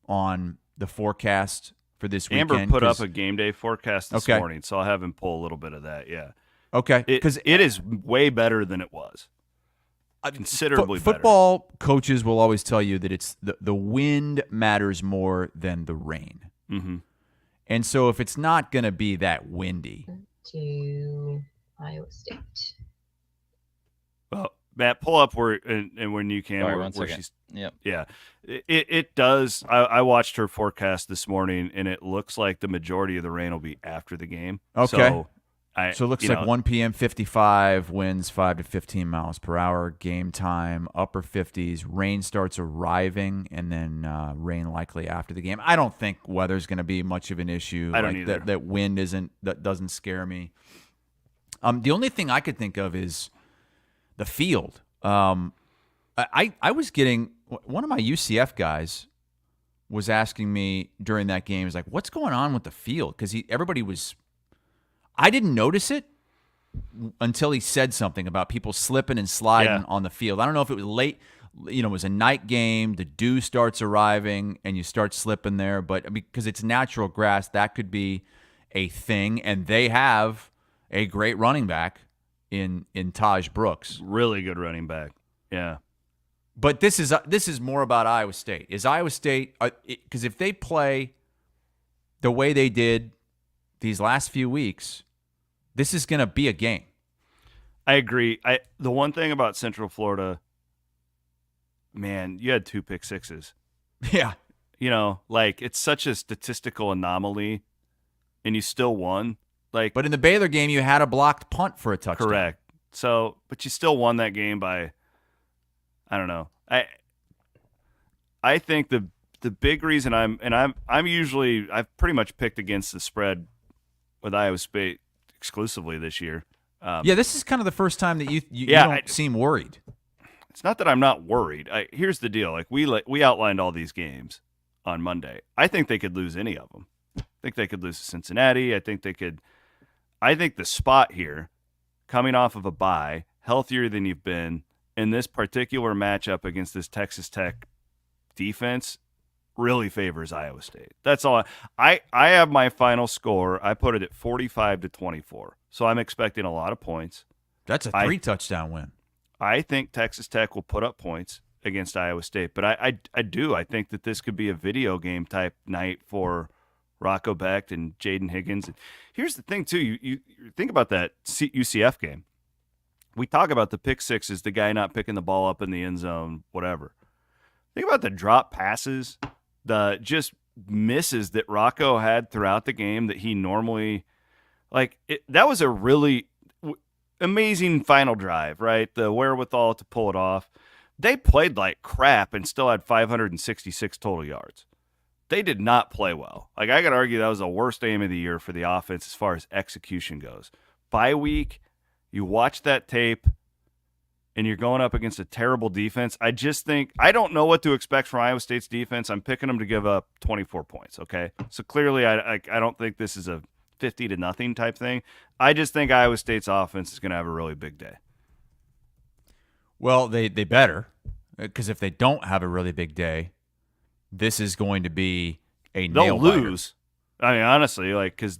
on the forecast for this weekend? Amber put up a game day forecast this morning, so I'll have him pull a little bit of that, yeah. Okay. Because it is way better than it was. Considerably better. Football coaches will always tell you that it's the wind matters more than the rain. Mm-hmm. And so if it's not going to be that windy. To Iowa State. Well, Matt, pull up where and when you can. Sorry, where she's. Yep. Yeah. It does. I watched her forecast this morning, and it looks like the majority of the rain will be after the game. Okay. So it looks like 1 p.m. 55, winds 5 to 15 miles per hour, game time, upper 50s. Rain starts arriving, and then rain likely after the game. I don't think weather's going to be much of an issue. I don't either. That wind doesn't scare me. The only thing I could think of is the field. I was getting one of my UCF guys was asking me during that game, he's like, what's going on with the field? Because everybody was. I didn't notice it until he said something about people slipping and sliding on the field. I don't know if it was late, it was a night game, the dew starts arriving, and you start slipping there. But because it's natural grass, that could be a thing. And they have a great running back in Taj Brooks. Really good running back, yeah. But this is more about Iowa State. Is Iowa State – because if they play the way they did these last few weeks, this is going to be a game. I agree. The one thing about Central Florida, man, you had 2 pick sixes. Yeah. It's such a statistical anomaly, and you still won. But in the Baylor game, you had a blocked punt for a touchdown. Correct. So, but you still won that game by, I don't know. I think the big reason I'm I've pretty much picked against the spread with Iowa State exclusively this year. This is kind of the first time that you don't seem worried. It's not that I'm not worried. Here's the deal. We outlined all these games on Monday. I think they could lose any of them. I think they could lose to Cincinnati. I think the spot here, coming off of a bye, healthier than you've been, in this particular matchup against this Texas Tech defense, really favors Iowa State. That's all. I have my final score. I put it at 45-24. So I'm expecting a lot of points. That's a 3-touchdown win. I think Texas Tech will put up points against Iowa State, but I think that this could be a video game type night for Rocco Becht and Jaden Higgins. Here's the thing too. You think about that UCF game. We talk about the pick sixes, the guy not picking the ball up in the end zone, whatever. Think about the drop passes, the just misses that Rocco had throughout the game that he normally that was a really amazing final drive, right? The wherewithal to pull it off. They played like crap and still had 566 total yards. They did not play well. Like, I could argue that was the worst game of the year for the offense as far as execution goes. Bye week, you watch that tape, and you're going up against a terrible defense. I just think – I don't know what to expect from Iowa State's defense. I'm picking them to give up 24 points, okay? So, clearly, I don't think this is a 50-0 type thing. I just think Iowa State's offense is going to have a really big day. Well, they better, because if they don't have a really big day, this is going to be a nail biter. They'll lose. I mean, honestly, like, because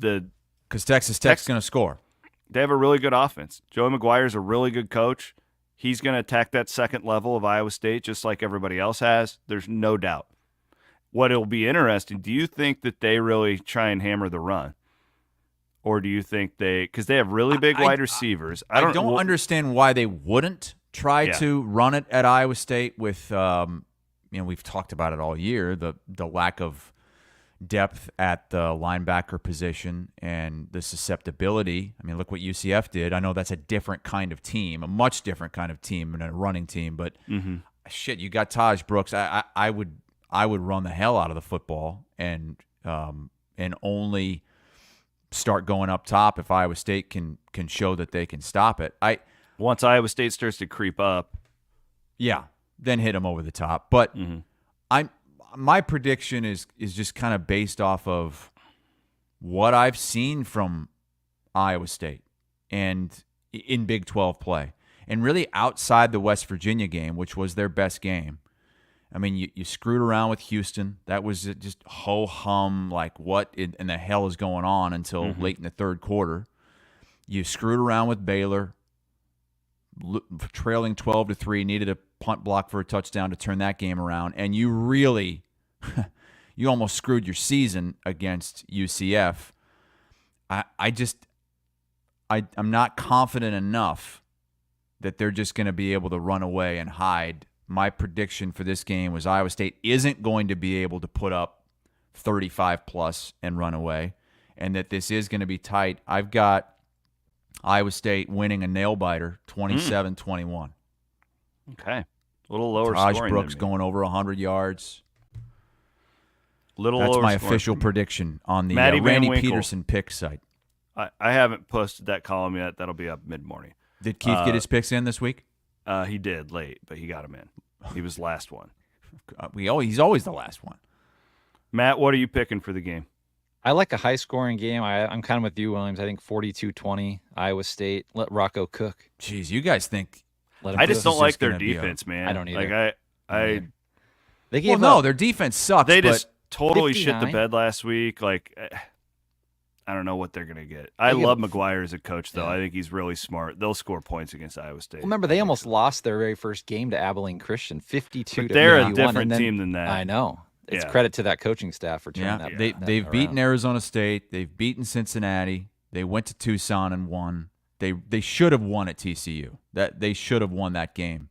Texas Tech's going to score. They have a really good offense. Joey McGuire's a really good coach. He's going to attack that second level of Iowa State just like everybody else has. There's no doubt. What will be interesting, do you think that they really try and hammer the run? Or do you think because they have really big wide receivers. I don't understand why they wouldn't try to run it at Iowa State with, we've talked about it all year, the lack of depth at the linebacker position and the susceptibility. I mean, look what UCF did. I know that's a different kind of team, a much different kind of team than a running team, but shit, you got Taj Brooks. I would run the hell out of the football and only start going up top if Iowa State can show that they can stop it. Once Iowa State starts to creep up, then hit them over the top. But my prediction is just kind of based off of what I've seen from Iowa State and in Big 12 play, and really outside the West Virginia game, which was their best game. I mean, you screwed around with Houston. That was just ho-hum, like what in the hell is going on until late in the third quarter. You screwed around with Baylor, trailing 12-3, needed a punt block for a touchdown to turn that game around, and you really, you almost screwed your season against UCF. I'm not confident enough that they're just going to be able to run away and hide. My prediction for this game was Iowa State isn't going to be able to put up 35-plus and run away, and that this is going to be tight. I've got Iowa State winning a nail-biter, 27-21. Okay. A little lower Taj scoring Brooks than me. going over 100 yards. That's my official prediction on the Matty Van Randy Winkle. Peterson pick site. I haven't posted that column yet. That'll be up mid-morning. Did Keith get his picks in this week? He did late, but he got him in. He was last one. He's always the last one. Matt, what are you picking for the game? I like a high-scoring game. I'm kind of with you, Williams. I think 42-20, Iowa State. Let Rocco cook. Jeez, you guys think I just don't like their defense, man. I don't either. Like They gave their defense sucks. They but just totally 59. shit the bed last week. Like, I don't know what they're gonna get. I love McGuire as a coach, though. I think he's really smart. They'll score points against Iowa State. Remember, they almost lost their very first game to Abilene Christian, 52 But to they're 51, a different team than that. I know. It's Yeah. credit to that coaching staff for turning that. They've around. beaten Arizona State. They've beaten Cincinnati. They went to Tucson and won. They should have won at TCU. They should have won that game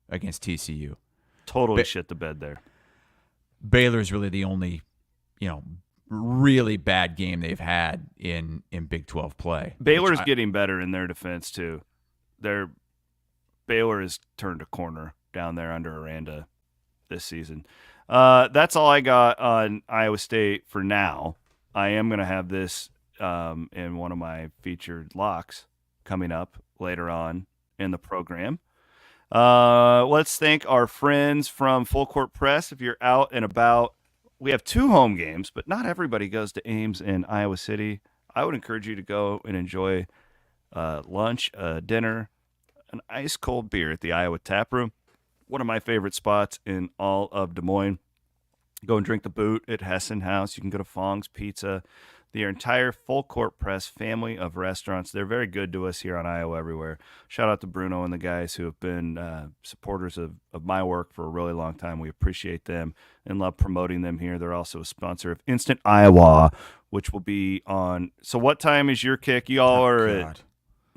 against TCU. Totally shit the bed there. Baylor's really the only, really bad game they've had in Big 12 play. Baylor's getting better in their defense too. Baylor has turned a corner down there under Aranda this season. That's all I got on Iowa State for now. I am going to have this in one of my featured locks coming up later on in the program. Let's thank our friends from Full Court Press. If you're out and about, we have 2 home games, but not everybody goes to Ames in Iowa City. I would encourage you to go and enjoy lunch, dinner, an ice cold beer at the Iowa Tap Room. One of my favorite spots in all of Des Moines. Go and drink the boot at Hessen House. You can go to Fong's Pizza. The entire Full Court Press family of restaurants. They're very good to us here on Iowa Everywhere. Shout out to Bruno and the guys who have been supporters of my work for a really long time. We appreciate them and love promoting them here. They're also a sponsor of Instant Iowa, which will be on. So what time is your kick? You all are at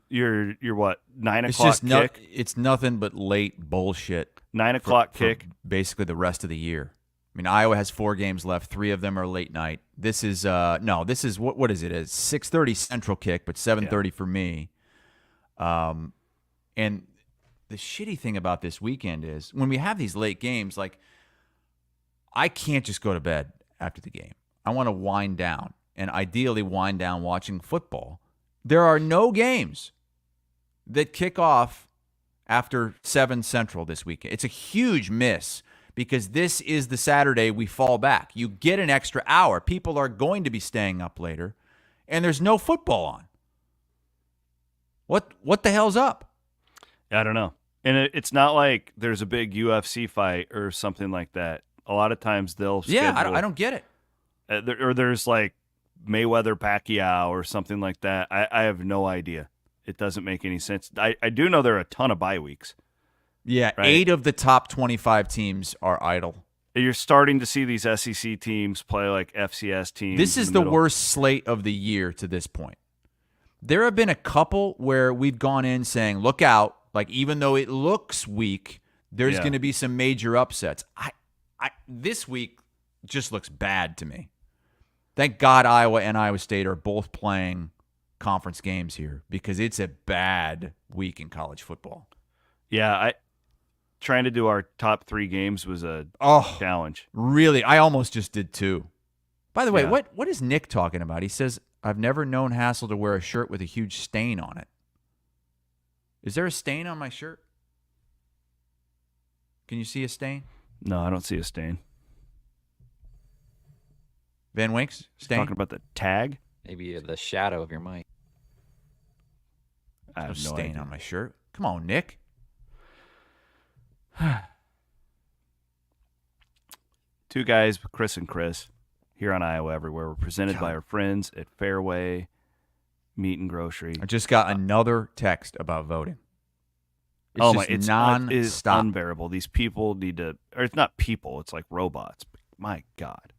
your what, 9 o'clock kick? It's nothing but late bullshit. 9 o'clock kick. For basically the rest of the year. I mean, Iowa has 4 games left. 3 of them are late night. This is this is what is it? It's 6:30 Central kick, but 7:30 for me. And the shitty thing about this weekend is when we have these late games, like I can't just go to bed after the game. I want to wind down, and ideally wind down watching football. There are no games that kick off after 7 Central this weekend. It's a huge miss because this is the Saturday we fall back. You get an extra hour. People are going to be staying up later, and there's no football on. What the hell's up? I don't know. And it's not like there's a big UFC fight or something like that. A lot of times they'll schedule, I don't get it. Or there's like Mayweather Pacquiao or something like that. I have no idea. It doesn't make any sense. I do know there are a ton of bye weeks. Yeah, right? 8 of the top 25 teams are idle. You're starting to see these SEC teams play like FCS teams. This is the worst slate of the year to this point. There have been a couple where we've gone in saying, look out, like even though it looks weak, there's going to be some major upsets. This week just looks bad to me. Thank God Iowa and Iowa State are both playing conference games here because it's a bad week in college football. Yeah, trying to do our top 3 games was a challenge. Really? I almost just did 2. By the way, what is Nick talking about? He says, I've never known Hassel to wear a shirt with a huge stain on it. Is there a stain on my shirt? Can you see a stain? No, I don't see a stain. Van Wink's stain? Talking about the tag? Maybe the shadow of your mic. I have no no stain idea. on my shirt. Come on, Nick. 2 guys, Chris and Chris, here on Iowa Everywhere. We're presented by our friends at Fareway Meat and Grocery. I just got another text about voting. It's non-stop. unbearable. These people need to, or it's not people, it's like robots. My God.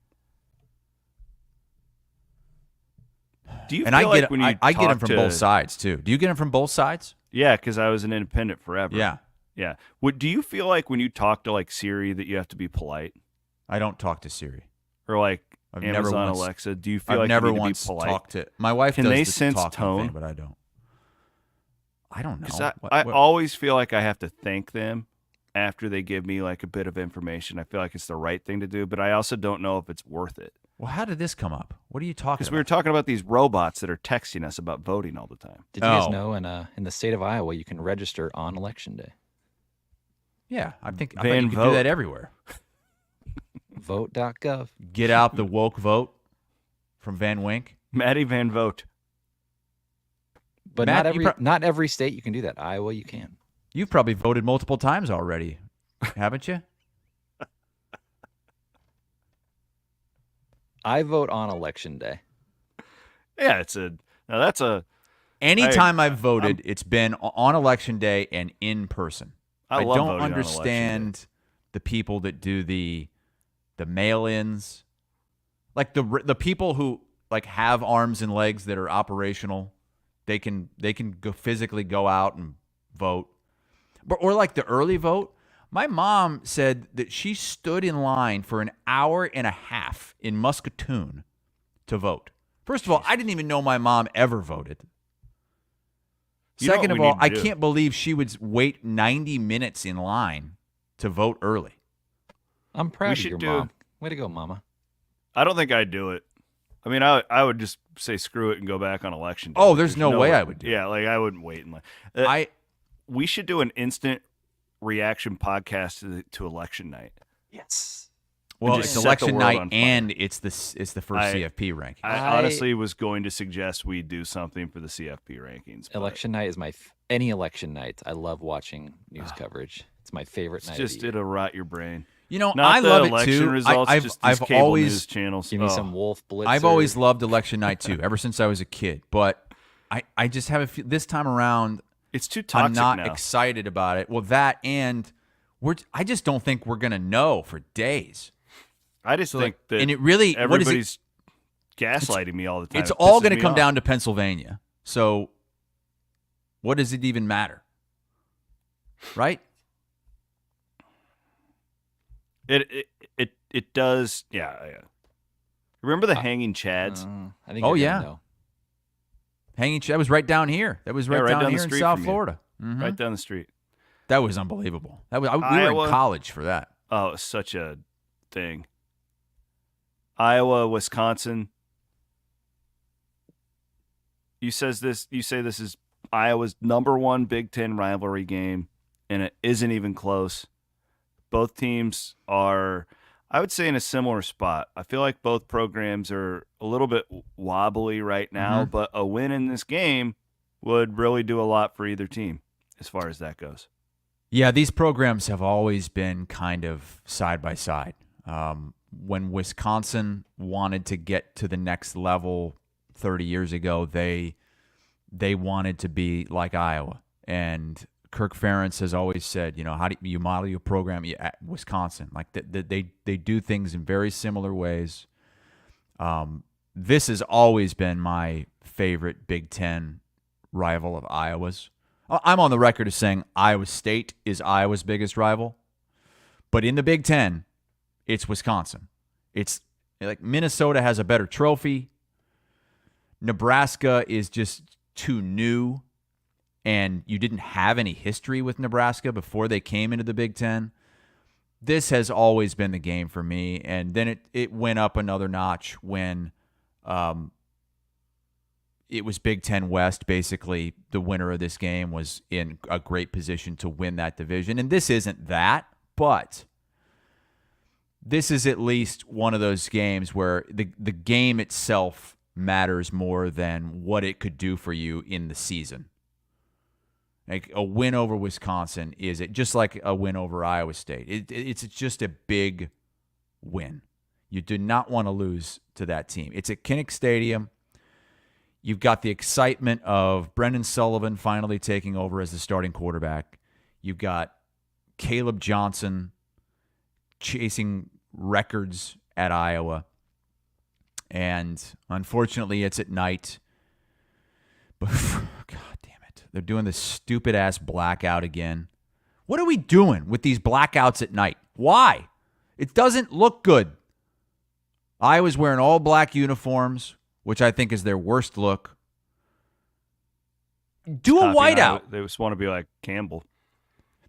Do you And feel I like when you I get them talk from to- both sides too. Do you get them from both sides? Yeah, because I was an independent forever. Yeah. Yeah. Do you feel like when you talk to like Siri that you have to be polite? I don't talk to Siri. Or like I've Amazon never once, Alexa? Do you feel I've like never you need once to be polite? talked to my wife. Can does they the sense talking tone? thing, but I don't. I don't know. Because What- I what- always feel like I have to thank them after they give me like a bit of information. I feel like it's the right thing to do, but I also don't know if it's worth it. Well, how did this come up? What are you talking Because about? we were talking about these robots that are texting us about voting all the time. Did you guys know in the state of Iowa you can register on Election Day? Yeah, I thought Van you could do vote. that everywhere. Vote.gov. Get out the woke vote from Van Wink. Maddie Van Vote. But Matt, not every state you can do that. Iowa, you can. You've probably voted multiple times already, haven't you? I vote on Election Day. Yeah, that's a. Anytime I've voted, it's been on Election Day and in person. I love don't voting on Election understand the people that do the mail-ins, like the people who like have arms and legs that are operational. They can go physically go out and vote, or like the early vote. My mom said that she stood in line for an hour and a half in Muscatoon to vote. First of all, I didn't even know my mom ever voted. You know Second what of we all, need to I do? can't believe she would wait 90 minutes in line to vote early. I'm proud of should your do- mom. Way to go, Mama. I don't think I'd do it. I mean, I would just say screw it and go back on Election Day. Oh, there's no way way I would do it. Yeah, like I wouldn't wait in line. We should do an instant reaction podcast to Election Night. Yes. Well, just it's set the election world night on fire. and it's the first CFP ranking. I honestly was going to suggest we do something for the CFP rankings. but Election night is any election night. I love watching news coverage. It's my favorite It's night. just of the year. it'll rot your brain. You know, Not I the love it election too. Results, just these I've cable always news channels. Give me Oh. some Wolf Blitzer. I've always loved election night too, ever since I was a kid. But I just have this time around. It's too toxic I'm not now. excited about it. Well, that and I just don't think we're gonna know for days. I just think that and it really everybody's gaslighting me all the time. It's It all pisses going to me come off. down to Pennsylvania. So, what does it even matter? Right? It does. Yeah. Remember the hanging chads? I think Oh you're yeah. gonna know. Hanging. That was right down here. That was right, Yeah, down the here in street South from you. Florida. Mhm. Right down the street. That was unbelievable. We were Iowa, in college for that. Oh, it was such a thing. Iowa, Wisconsin. You say this is Iowa's #1 Big Ten rivalry game, and it isn't even close. Both teams are, I would say, in a similar spot. I feel like both programs are a little bit wobbly right now, but a win in this game would really do a lot for either team as far as that goes. Yeah, these programs have always been kind of side by side. When Wisconsin wanted to get to the next level 30 years ago, they wanted to be like Iowa. And Kirk Ferentz has always said, how do you model your program at Wisconsin? Like they do things in very similar ways. This has always been my favorite Big Ten rival of Iowa's. I'm on the record as saying Iowa State is Iowa's biggest rival. But in the Big Ten, it's Wisconsin. It's like Minnesota has a better trophy. Nebraska is just too new, and you didn't have any history with Nebraska before they came into the Big Ten. This has always been the game for me, and then it went up another notch when it was Big Ten West. Basically, the winner of this game was in a great position to win that division, and this isn't that, but this is at least one of those games where the game itself matters more than what it could do for you in the season. Like a win over Wisconsin is it just like a win over Iowa State. It's just a big win. You do not want to lose to that team. It's at Kinnick Stadium. You've got the excitement of Brendan Sullivan finally taking over as the starting quarterback. You've got Caleb Johnson chasing records at Iowa. And unfortunately, it's at night. But God damn it. They're doing this stupid-ass blackout again. What are we doing with these blackouts at night? Why? It doesn't look good. Iowa's wearing all black uniforms, which I think is their worst look. Do a whiteout. They just want to be like Campbell.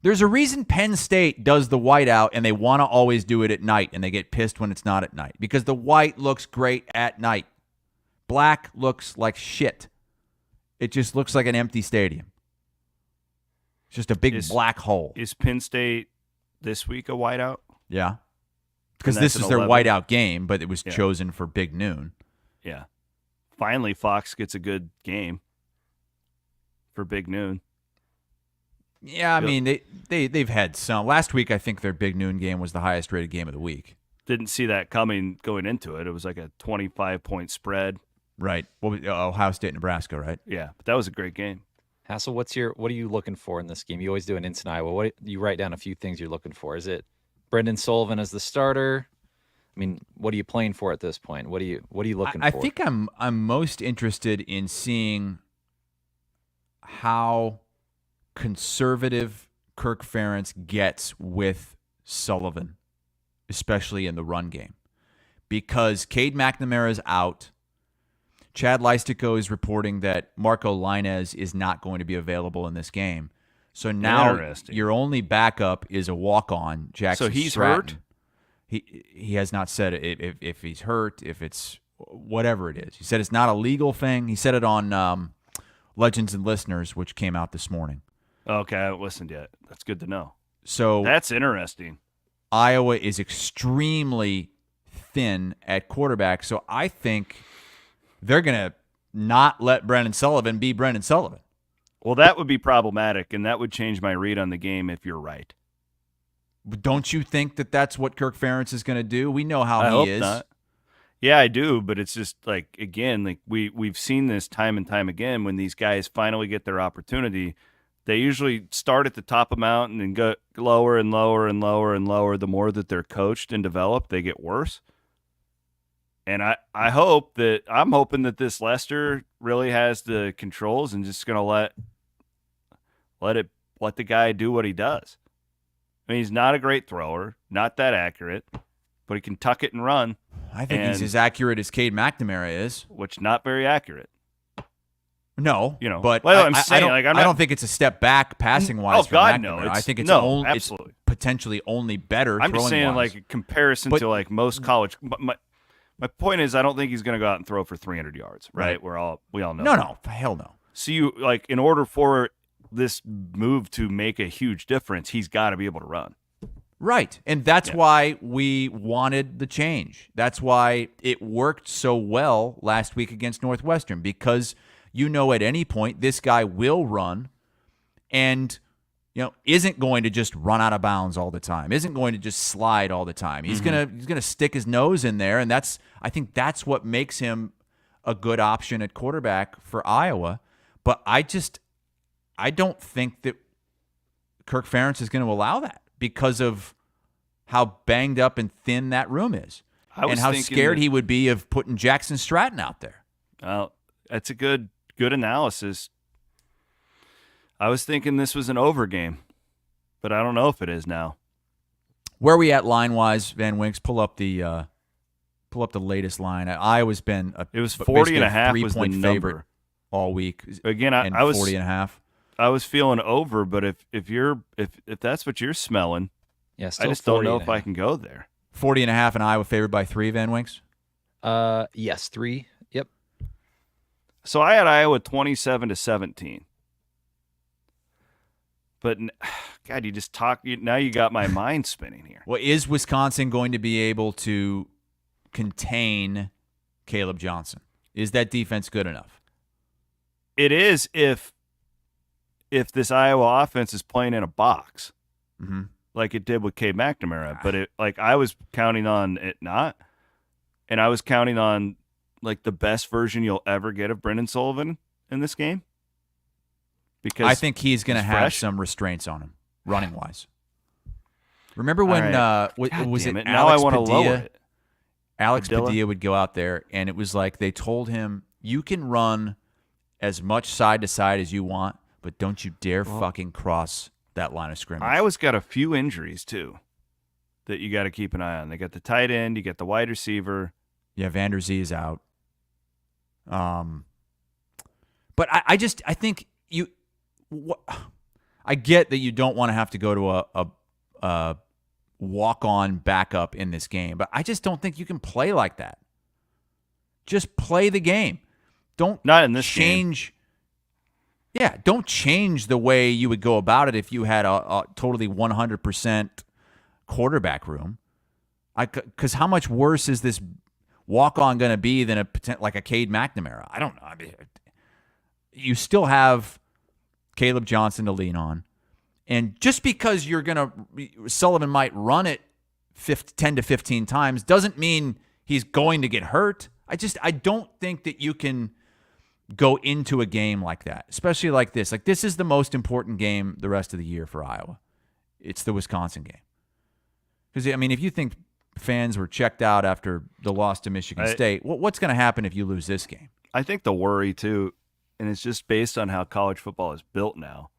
There's a reason Penn State does the whiteout, and they want to always do it at night, and they get pissed when it's not at night because the white looks great at night. Black looks like shit. It just looks like an empty stadium. It's just a big black hole. Is Penn State this week a whiteout? Yeah. Because this is their whiteout game, but it was chosen for Big Noon. Yeah. Finally, Fox gets a good game for Big Noon. Yeah, I mean, they've had some. Last week, I think their Big Noon game was the highest rated game of the week. Didn't see that coming going into it. It was like a 25-point spread. Right. Ohio State, Nebraska, right? Yeah, but that was a great game. Hassel, what are you looking for in this game? You always do an Instant Iowa. What you write down a few things you're looking for. Is it Brendan Sullivan as the starter? I mean, what are you playing for at this point? What are you looking for? I think I'm most interested in seeing how conservative Kirk Ferentz gets with Sullivan, especially in the run game, because Cade McNamara's out. Chad Leistico is reporting that Marco Lainez is not going to be available in this game. So now your only backup is a walk-on, Jackson So he's Stratton. hurt? He has not said if he's hurt, if it's whatever it is. He said it's not a legal thing. He said it on Legends and Listeners, which came out this morning. Okay, I haven't listened yet. That's good to know. So that's interesting. Iowa is extremely thin at quarterback, so I think they're going to not let Brendan Sullivan be Brendan Sullivan. Well, that would be problematic, and that would change my read on the game if you're right. Don't you think that that's what Kirk Ferentz is going to do? We know how I he hope is. Not. Yeah, I do, but it's just like, again, like we've seen this time and time again when these guys finally get their opportunity. They usually start at the top of the mountain and go lower and lower and lower and lower. The more that they're coached and developed, they get worse. And I'm hoping that this Lester really has the controls and just going to let the guy do what he does. I mean, he's not a great thrower, not that accurate, but he can tuck it and run. I think he's as accurate as Cade McNamara is. Which not very accurate. No, you know. but well, I'm saying, I like, I'm I not, don't think it's a step back passing wise. Oh God, McNamara. no! I think it's absolutely. it's potentially only better. I'm just saying, throwing-wise. like, in comparison to like most college. My point is, I don't think he's going to go out and throw for 300 yards. Right? We all know. No, hell no. So you like, in order for this move to make a huge difference, he's got to be able to run. Right. And that's why we wanted the change. That's why it worked so well last week against Northwestern, because at any point this guy will run and isn't going to just run out of bounds all the time, isn't going to just slide all the time. He's gonna stick his nose in there, and I think that's what makes him a good option at quarterback for Iowa. But I don't think that Kirk Ferentz is going to allow that because of how banged up and thin that room is, and how scared he would be of putting Jackson Stratton out there. Well, that's a good analysis. I was thinking this was an over game, but I don't know if it is now. Where are we at line-wise, Van Winks? Pull up the latest line. Iowa's been it was 40.5 was the favorite number all week. Again, I was 40.5. I was feeling over, but if that's what you're smelling, yeah, I just don't know if I can go there. 40.5 and Iowa favored by 3, Van Winks? Yes, 3. Yep. So I had Iowa 27-17. But God, you just now you got my mind spinning here. Well, is Wisconsin going to be able to contain Caleb Johnson? Is that defense good enough? It is if this Iowa offense is playing in a box, like it did with Cade McNamara. But I was counting on it not, and I was counting on like the best version you'll ever get of Brendan Sullivan in this game. Because I think he's going to have some restraints on him, running wise. Remember when was it now I want to lower it. Alex Padilla would go out there, and it was like they told him, "You can run as much side to side as you want, but don't you dare fucking cross that line of scrimmage." Iowa's got a few injuries too that you got to keep an eye on. They got the tight end, you got the wide receiver. Yeah, Vander Zee is out. But I think you. I get that you don't want to have to go to a walk-on backup in this game, but I just don't think you can play like that. Just play the game. Not in this game. Yeah, don't change the way you would go about it if you had a totally 100% quarterback room. Because how much worse is this walk-on going to be than like a Cade McNamara? I don't know. I mean, you still have Caleb Johnson to lean on. And just because Sullivan might run it 10 to 15 times doesn't mean he's going to get hurt. I don't think that you can go into a game like that, especially like this. Like, this is the most important game the rest of the year for Iowa. It's the Wisconsin game. Because, I mean, if you think fans were checked out after the loss to Michigan State, what's going to happen if you lose this game? I think the worry, too, and it's just based on how college football is built now.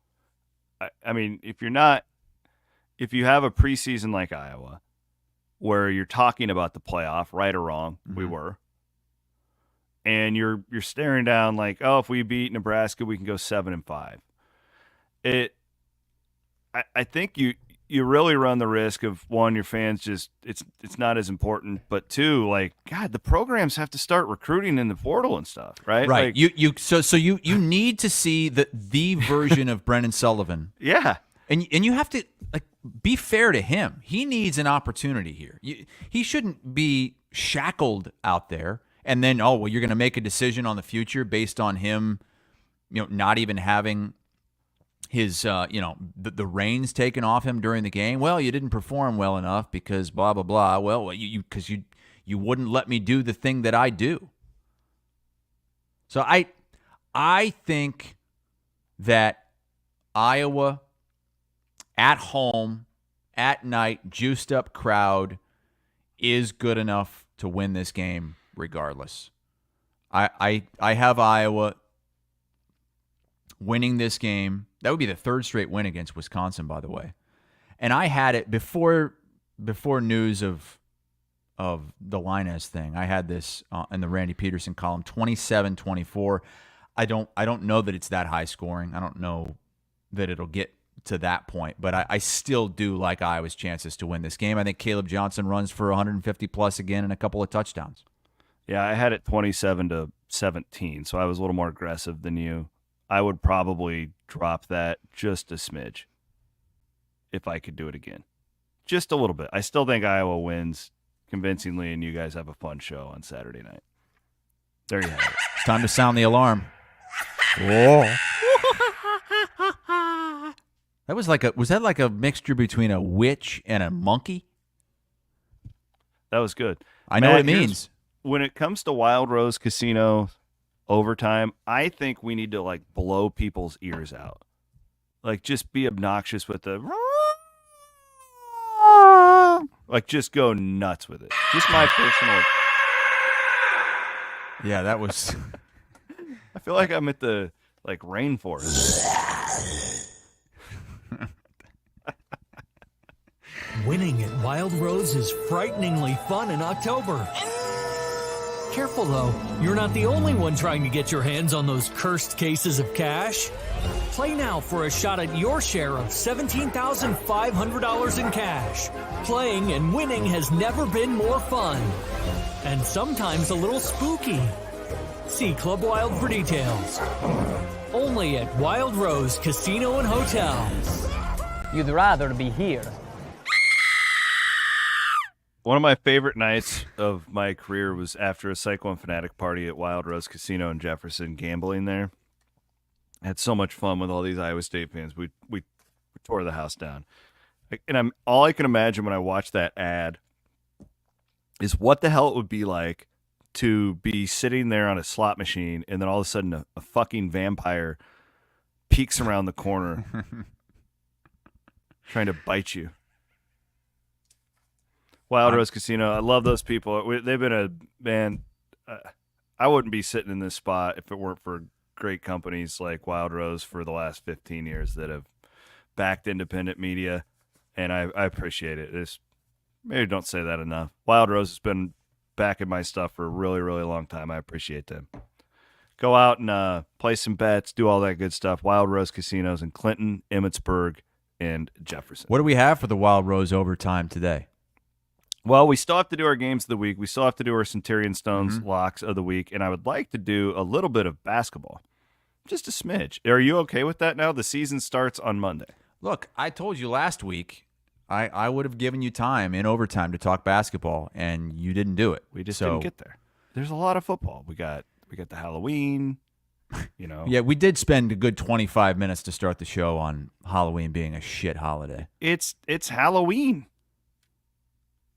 I mean, if you have a preseason like Iowa, where you're talking about the playoff, right or wrong, we were, and you're staring down like, oh, if we beat Nebraska, we can go 7-5. I think you really run the risk of, one, your fans just it's not as important, but two, like, God, the programs have to start recruiting in the portal and stuff, right? Right. Like, So you need to see the version of Brendan Sullivan. Yeah. And you have to be fair to him. He needs an opportunity here. He shouldn't be shackled out there and then, you're going to make a decision on the future based on him, not even having his, the reins taken off him during the game. Well, you didn't perform well enough because blah, blah, blah. Well, because you wouldn't let me do the thing that I do. So I think that Iowa at home, at night, juiced up crowd is good enough to win this game regardless. I have Iowa winning this game. That would be the third straight win against Wisconsin, by the way. And I had it before news of the Linez thing. I had this in the Randy Peterson column, 27-24. I don't know that it's that high scoring. I don't know that it'll get to that point, but I still do like Iowa's chances to win this game. I think Caleb Johnson runs for 150 plus again and a couple of touchdowns. Yeah, I had it 27-17, so I was a little more aggressive than you. I would probably drop that just a smidge if I could do it again. Just a little bit. I still think Iowa wins convincingly, and you guys have a fun show on Saturday night. There you have it. It's time to sound the alarm. Whoa. Was that like a mixture between a witch and a monkey? That was good. I know Matt, what it means. When it comes to Wild Rose Casino overtime, I think we need to like blow people's ears out. Like just be obnoxious with the like just go nuts with it. Just my personal. Yeah, that was. I feel like I'm at the like rainforest. Winning at Wild Rose is frighteningly fun in October. Careful though, you're not the only one trying to get your hands on those cursed cases of cash. Play now for a shot at your share of $17,500 in cash. Playing and winning has never been more fun. And sometimes a little spooky. See Club Wild for details. Only at Wild Rose Casino and Hotel. You'd rather be here. One of my favorite nights of my career was after a Cyclone Fanatic party at Wild Rose Casino in Jefferson, gambling there. I had so much fun with all these Iowa State fans. We tore the house down. And all I can imagine when I watch that ad is what the hell it would be like to be sitting there on a slot machine and then all of a sudden a fucking vampire peeks around the corner trying to bite you. Wild Rose Casino, I love those people. They've been I wouldn't be sitting in this spot if it weren't for great companies like Wild Rose for the last 15 years that have backed independent media, and I appreciate it. Maybe don't say that enough. Wild Rose has been backing my stuff for a really, really long time. I appreciate them. Go out and play some bets, do all that good stuff. Wild Rose Casinos in Clinton, Emmitsburg, and Jefferson. What do we have for the Wild Rose overtime today? Well, we still have to do our games of the week. We still have to do our Centurion Stones locks of the week, and I would like to do a little bit of basketball. Just a smidge. Are you okay with that now? The season starts on Monday. Look, I told you last week I would have given you time in overtime to talk basketball, and you didn't do it. We just didn't get there. There's a lot of football. We got the Halloween, you know. Yeah, we did spend a good 25 minutes to start the show on Halloween being a shit holiday. It's Halloween.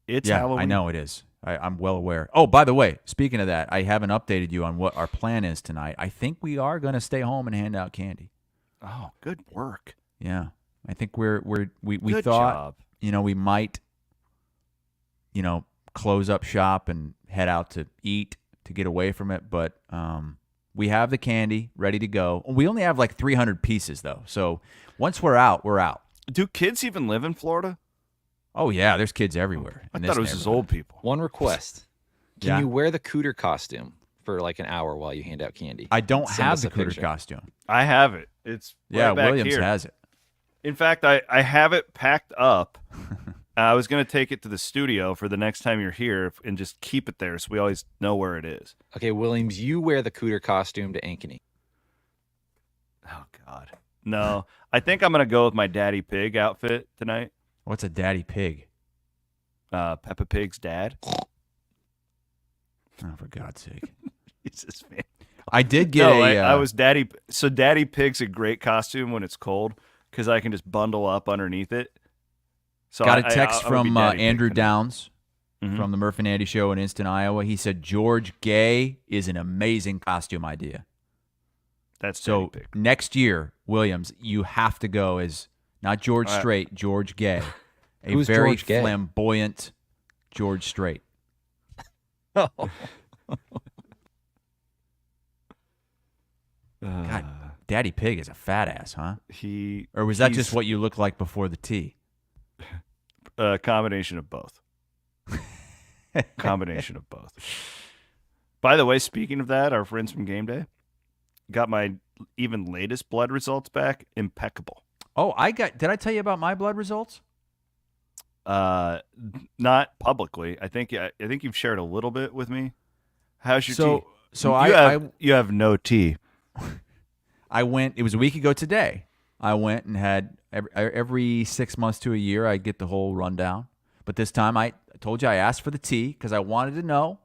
It's Halloween. I know it is. I'm well aware. Oh, by the way, speaking of that, I haven't updated you on what our plan is tonight. I think we are going to stay home and hand out candy. Oh, good work. Yeah, I think we good thought job. We might close up shop and head out to eat to get away from it, but we have the candy ready to go. We only have like 300 pieces though, so once we're out, we're out. Do kids even live in Florida? Oh, yeah, there's kids everywhere. I thought it was just old people. One request. Can you wear the cooter costume for like an hour while you hand out candy? I don't Send have us the a cooter picture. costume. I have it. It's right back Williams here. has it. In fact, I have it packed up. I was going to take it to the studio for the next time you're here and just keep it there so we always know where it is. Okay, Williams, you wear the cooter costume to Ankeny. Oh, God. No. I think I'm going to go with my Daddy Pig outfit tonight. What's a Daddy Pig? Peppa Pig's dad. Oh, for God's sake. Jesus, man. I did get I was Daddy. So Daddy Pig's a great costume when it's cold because I can just bundle up underneath it. So got a text I'm gonna from be Daddy Pig Andrew tonight. Downs from the Murph and Andy Show in Inston, Iowa. He said George Gay is an amazing costume idea. That's so Daddy Pig. next year, Williams, you have to go as not George Strait, George Gay. A Who's very George Gay? flamboyant George Strait. Oh. God, Daddy Pig is a fat ass, huh? Or was he's that just what you look like before the tea? A combination of both. Combination of both. By the way, speaking of that, our friends from Game Day, got my even latest blood results back. Impeccable. Oh, did I tell you about my blood results? Not publicly. I think you've shared a little bit with me. How's your tea? So you have no tea. I went. It was a week ago today. I went and had every 6 months to a year I get the whole rundown. But this time I told you I asked for the tea because I wanted to know.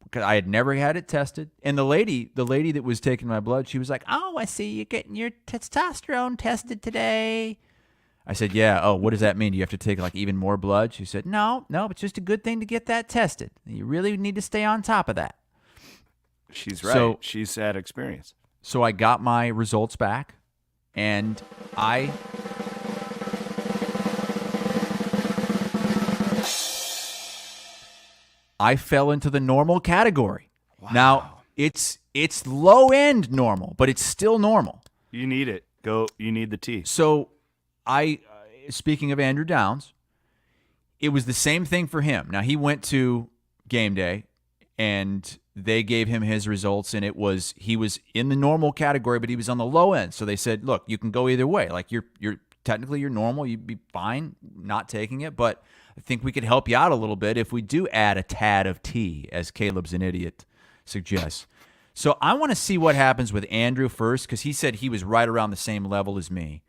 Because I had never had it tested. And the lady that was taking my blood, she was like, "Oh, I see you getting your testosterone tested today." I said, "Yeah. Oh, what does that mean? Do you have to take like even more blood?" She said, No, it's just a good thing to get that tested. You really need to stay on top of that. She's right. So, she's had experience. So I got my results back, and I fell into the normal category. Wow. Now, it's low end normal, but it's still normal. You need it. You need the tea. So speaking of Andrew Downs, it was the same thing for him. Now, he went to game day, and they gave him his results, and he was in the normal category, but he was on the low end. So they said, look, you can go either way. Like you're technically you're normal. You'd be fine not taking it, but I think we could help you out a little bit if we do add a tad of tea, as Caleb's an idiot suggests. So I want to see what happens with Andrew first, because he said he was right around the same level as me.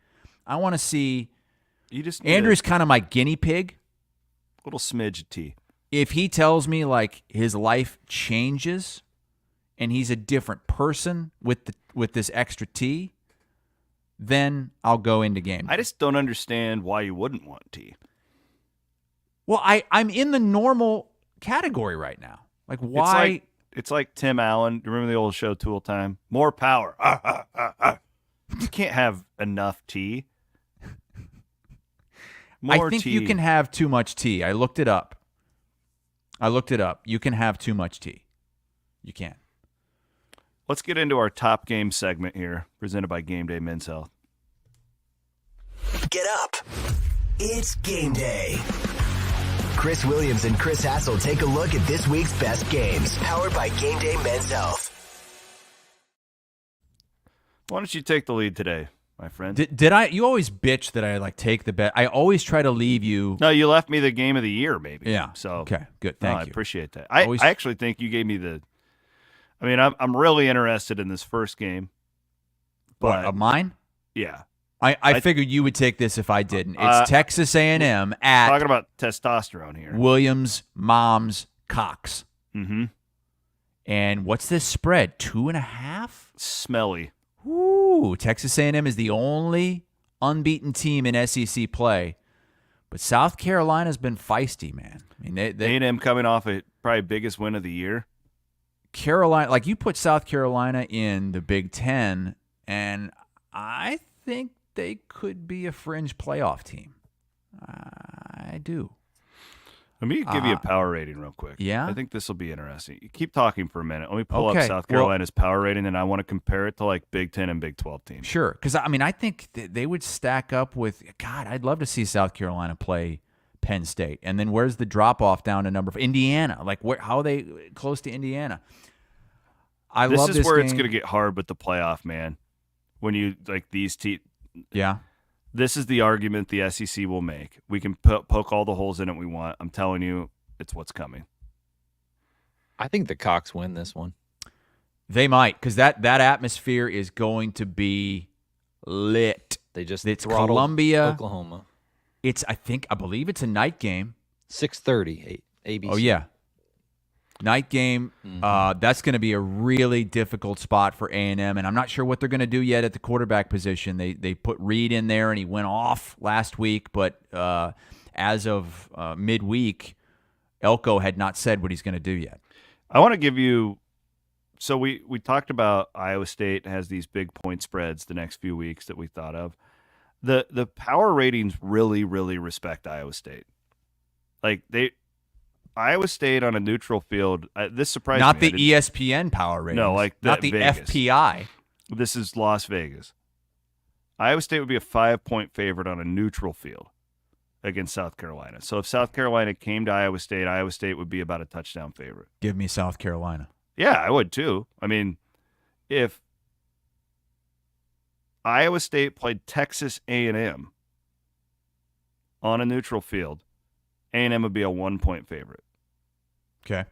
I want to see. Andrew's kind of my guinea pig. Little smidge of tea. If he tells me like his life changes and he's a different person with this extra tea, then I'll go into game. I just don't understand why you wouldn't want tea. Well, I'm in the normal category right now. Like why? It's like Tim Allen. Do you remember the old show Tool Time? More power. You can't have enough tea. I think you can have too much tea. I looked it up. You can have too much tea. You can. Let's get into our top game segment here, presented by Game Day Men's Health. Get up. It's game day. Chris Williams and Chris Hassel take a look at this week's best games, powered by Game Day Men's Health. Why don't you take the lead today, my friend? Did I? You always bitch that I like take the bet. I always try to leave you. No, you left me the game of the year, maybe. Yeah. So okay, good. Thank you. I appreciate that. I actually think you gave me the. I mean, I'm really interested in this first game. But of mine? Yeah. I figured you would take this if I didn't. It's Texas A&M at talking about testosterone here. Williams, Moms, Cox. Mm-hmm. And what's this spread? 2.5? Smelly. Ooh, Texas A&M is the only unbeaten team in SEC play. But South Carolina's been feisty, man. I mean, A&M coming off a probably biggest win of the year. Carolina, like you put South Carolina in the Big Ten, and I think they could be a fringe playoff team. I do. Let me give you a power rating real quick. Yeah? I think this will be interesting. You keep talking for a minute. Let me pull up South Carolina's power rating, and I want to compare it to like Big 10 and Big 12 teams. Sure, because I mean, I think they would stack up with, God, I'd love to see South Carolina play Penn State. And then where's the drop-off down to number 4? Indiana. Like, how are they close to Indiana? This is where it's going to get hard with the playoff, man. When you, like, these teams. Yeah. This is the argument the SEC will make. We can poke all the holes in it we want. I'm telling you, it's what's coming. I think the Cox win this one. They might, because that atmosphere is going to be lit. It's Columbia, Oklahoma. I believe it's a night game. 6:30 ABC. Oh yeah, night game. Mm-hmm. That's going to be a really difficult spot for A&M, and I'm not sure what they're going to do yet at the quarterback position. They put Reed in there, and he went off last week, but as of midweek, Elko had not said what he's going to do yet. I want to give you. So we talked about Iowa State has these big point spreads the next few weeks that we thought of. The power ratings really, really respect Iowa State. Like Iowa State on a neutral field. This surprised me. Not the ESPN power ratings. No, like not the Vegas. FPI. This is Las Vegas. Iowa State would be a 5-point favorite on a neutral field against South Carolina. So if South Carolina came to Iowa State would be about a touchdown favorite. Give me South Carolina. Yeah, I would too. I mean, if Iowa State played Texas A&M on a neutral field, A&M would be a 1-point favorite. Okay.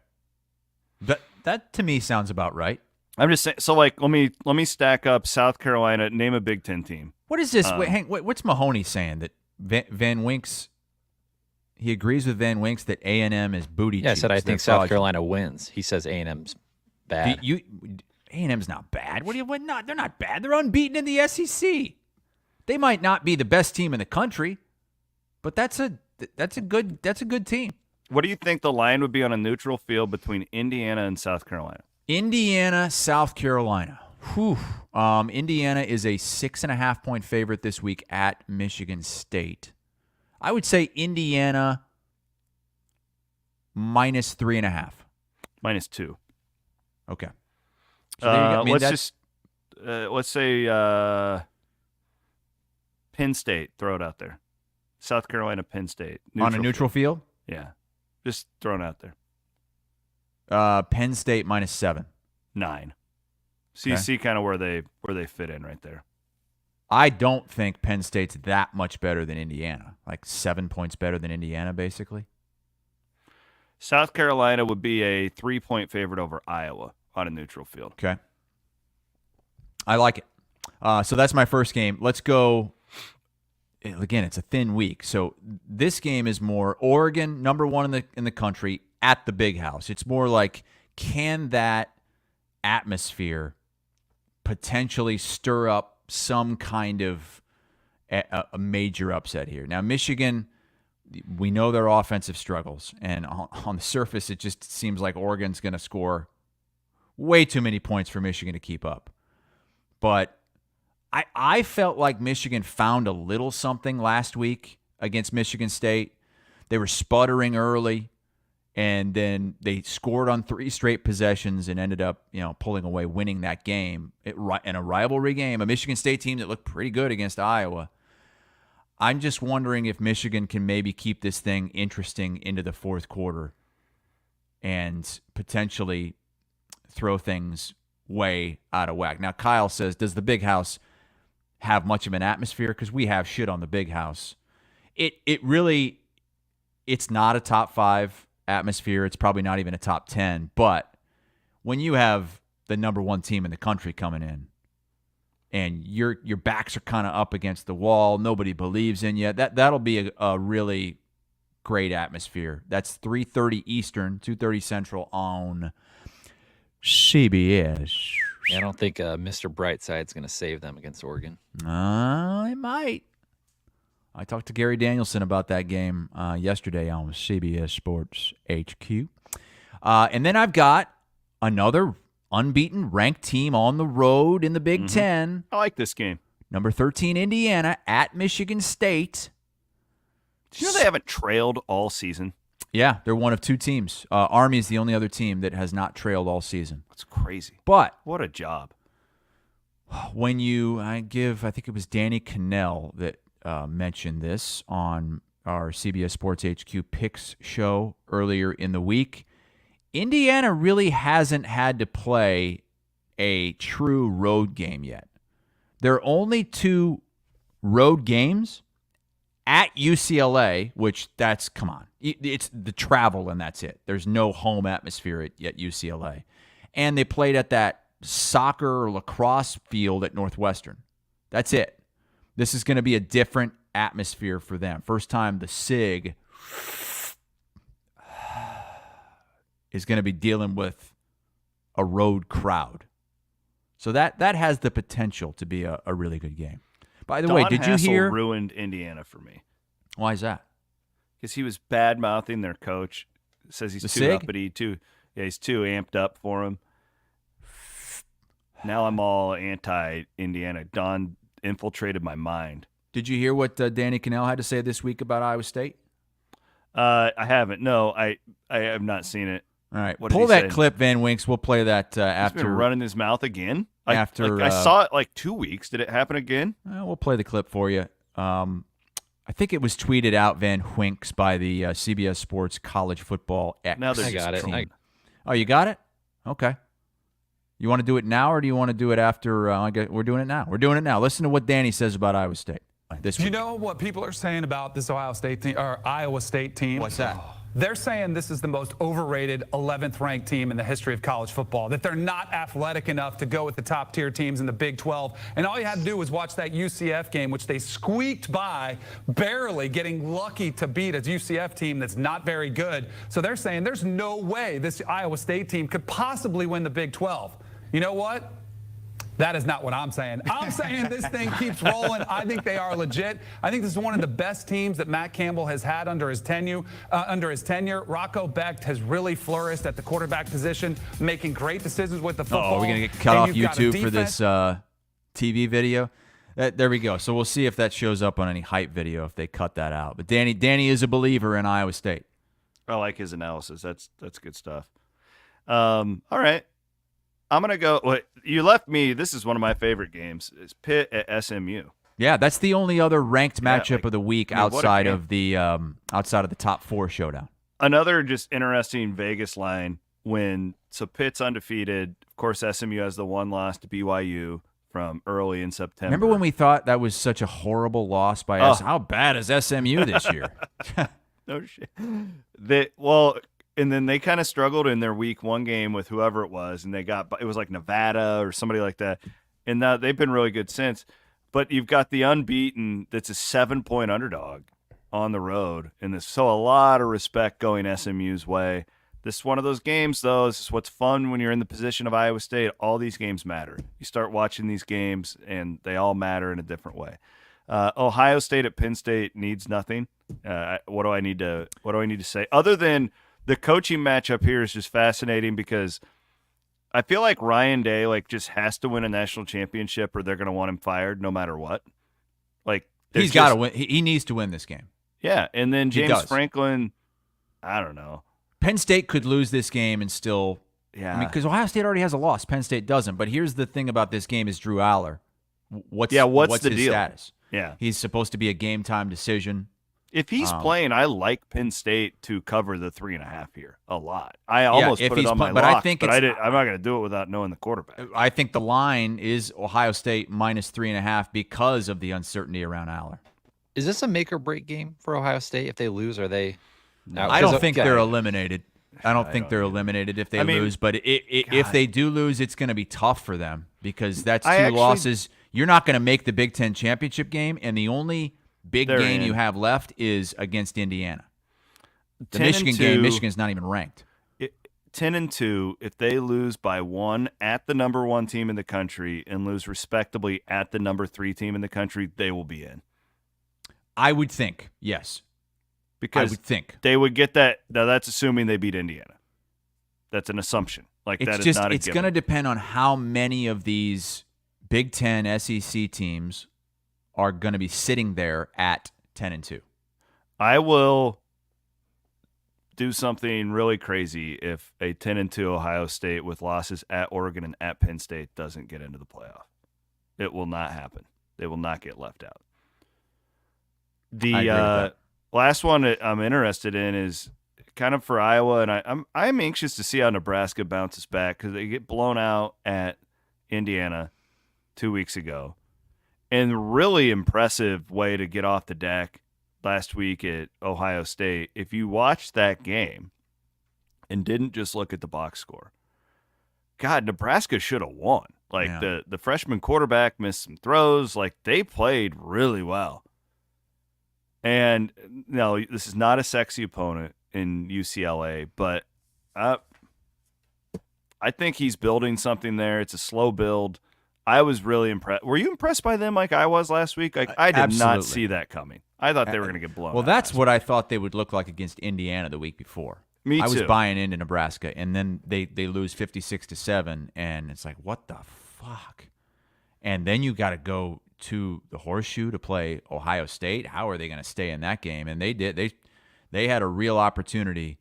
That to me sounds about right. I'm just saying. So, like, let me stack up South Carolina. Name a Big Ten team. What is this? What's Mahoney saying? That Van Wink's, he agrees with Van Wink's that A&M is booty. Yeah, I said I cheeks. think They're South Carolina wins. He says A&M's bad. A&M's not bad. What not? They're not bad. They're unbeaten in the SEC. They might not be the best team in the country, but that's a good team. What do you think the line would be on a neutral field between Indiana and South Carolina? Indiana, South Carolina. Whew. Indiana is a 6.5-point favorite this week at Michigan State. I would say Indiana minus 3.5. -2. Okay. So there you go. Let's say Penn State. Throw it out there. South Carolina, Penn State. On a neutral field? Yeah. Just thrown out there. Penn State -7. 9. So you see kind of where they fit in right there. I don't think Penn State's that much better than Indiana. Like 7 points better than Indiana, basically. South Carolina would be a 3-point favorite over Iowa on a neutral field. Okay. I like it. So that's my first game. Let's go. Again, it's a thin week. So this game is more Oregon, number 1 in the country, at the Big House. It's more like, can that atmosphere potentially stir up some kind of a major upset here? Now, Michigan, we know their offensive struggles, and on the surface, it just seems like Oregon's going to score way too many points for Michigan to keep up. But I felt like Michigan found a little something last week against Michigan State. They were sputtering early, and then they scored on 3 straight possessions and ended up, pulling away, winning that game in a rivalry game, a Michigan State team that looked pretty good against Iowa. I'm just wondering if Michigan can maybe keep this thing interesting into the fourth quarter and potentially throw things way out of whack. Now, Kyle says, does the Big House have much of an atmosphere? Because we have shit on the Big House. It really, it's not a top 5 atmosphere. It's probably not even a top 10. But when you have the number 1 team in the country coming in and your backs are kind of up against the wall, nobody believes in you, that'll be a really great atmosphere. That's 3:30 Eastern, 2:30 Central on CBS. Yeah, I don't think Mr. Brightside's going to save them against Oregon. It might. I talked to Gary Danielson about that game yesterday on CBS Sports HQ. And then I've got another unbeaten ranked team on the road in the Big Ten. I like this game. Number 13, Indiana at Michigan State. Do you know they haven't trailed all season? Yeah, they're one of 2 teams. Army is the only other team that has not trailed all season. That's crazy. But what a job. When I think it was Danny Cannell that mentioned this on our CBS Sports HQ Picks show earlier in the week, Indiana really hasn't had to play a true road game yet. There are only 2 road games at UCLA, which come on. It's the travel and that's it. There's no home atmosphere at UCLA. And they played at that soccer or lacrosse field at Northwestern. That's it. This is going to be a different atmosphere for them. First time the SIG is going to be dealing with a road crowd. So that has the potential to be a really good game. By the way, did you hear? Ruined Indiana for me. Why is that? Because he was bad-mouthing their coach. Says he's too uppity, he's too amped up for him. Now I'm all anti-Indiana. Don infiltrated my mind. Did you hear what Danny Cannell had to say this week about Iowa State? I haven't. No, I have not seen it. All right, pull that clip, Van Winks. We'll play that after. He's been running his mouth again? I saw it like 2 weeks. Did it happen again? We'll play the clip for you. I think it was tweeted out, Van Winks, by the CBS Sports College Football X. Now I got it. Oh, you got it? Okay. You want to do it now, or do you want to do it after? We're doing it now. We're doing it now. Listen to what Danny says about Iowa State this Do week. you know what people are saying about this Ohio State team or Iowa State team? What's that? They're saying this is the most overrated 11th ranked team in the history of college football, that they're not athletic enough to go with the top tier teams in the Big 12. And all you had to do was watch that UCF game, which they squeaked by, barely getting lucky to beat a UCF team that's not very good. So they're saying there's no way this Iowa State team could possibly win the Big 12. You know what? That is not what I'm saying. I'm saying this thing keeps rolling. I think they are legit. I think this is one of the best teams that Matt Campbell has had under his tenure. Rocco Becht has really flourished at the quarterback position, making great decisions with the football. Oh, we're going to get cut off YouTube for this TV video? There we go. So we'll see if that shows up on any hype video if they cut that out. But Danny is a believer in Iowa State. I like his analysis. That's good stuff. All right. I'm going to go. Well, you left me. This is one of my favorite games. It's Pitt at SMU. Yeah, that's the only other ranked matchup of the week outside what a of the top 4 showdown. Another just interesting Vegas line so Pitt's undefeated. Of course, SMU has the one loss to BYU from early in September. Remember when we thought that was such a horrible loss by us? How bad is SMU this year? No shit. And then they kind of struggled in their week 1 game with whoever it was, and it was like Nevada or somebody like that. And they've been really good since. But you've got the unbeaten that's a 7-point underdog on the road. And so a lot of respect going SMU's way. This is one of those games, though. This is what's fun when you're in the position of Iowa State. All these games matter. You start watching these games, and they all matter in a different way. Ohio State at Penn State needs nothing. What do I need to say? Other than the coaching matchup here is just fascinating because I feel like Ryan Day just has to win a national championship or they're going to want him fired no matter what. He's got to win. He needs to win this game. Yeah, and then James Franklin, I don't know. Penn State could lose this game and still Yeah. because Ohio State already has a loss. Penn State doesn't. But here's the thing about this game is Drew Aller. What's the his deal? status? Yeah. He's supposed to be a game-time decision. If he's playing, I like Penn State to cover the 3.5 here a lot. I almost put it on my lock, I'm not going to do it without knowing the quarterback. I think the line is Ohio State minus 3.5 because of the uncertainty around Aller. Is this a make or break game for Ohio State? If they lose, are they? I don't think they're eliminated. I don't think they're eliminated if they lose. But if they do lose, it's going to be tough for them because that's two losses. You're not going to make the Big Ten championship game, and the only big game you have left is against Indiana. The Michigan game, Michigan's not even ranked. 10-2, if they lose by 1 at the number 1 team in the country and lose respectably at the number 3 team in the country, they will be in. I would think, yes. Because I would think they would get that. Now, that's assuming they beat Indiana. That's an assumption. That is not a It's going to depend on how many of these Big Ten SEC teams are going to be sitting there at 10-2. I will do something really crazy if a 10-2 Ohio State with losses at Oregon and at Penn State doesn't get into the playoff. It will not happen. They will not get left out. The last one that I'm interested in is kind of for Iowa, and I'm anxious to see how Nebraska bounces back because they get blown out at Indiana 2 weeks ago. And really impressive way to get off the deck last week at Ohio State. If you watched that game and didn't just look at the box score, God, Nebraska should have won. The freshman quarterback missed some throws. They played really well. And no, this is not a sexy opponent in UCLA, but I think he's building something there. It's a slow build. I was really impressed. Were you impressed by them like I was last week? I did not see that coming. I thought they were going to get blown out. Well, that's what I thought they would look like against Indiana the week before. Me too. I was buying into Nebraska, and then they lose 56-7, and it's like, what the fuck? And then you got to go to the Horseshoe to play Ohio State. How are they going to stay in that game? And they did. They had a real opportunity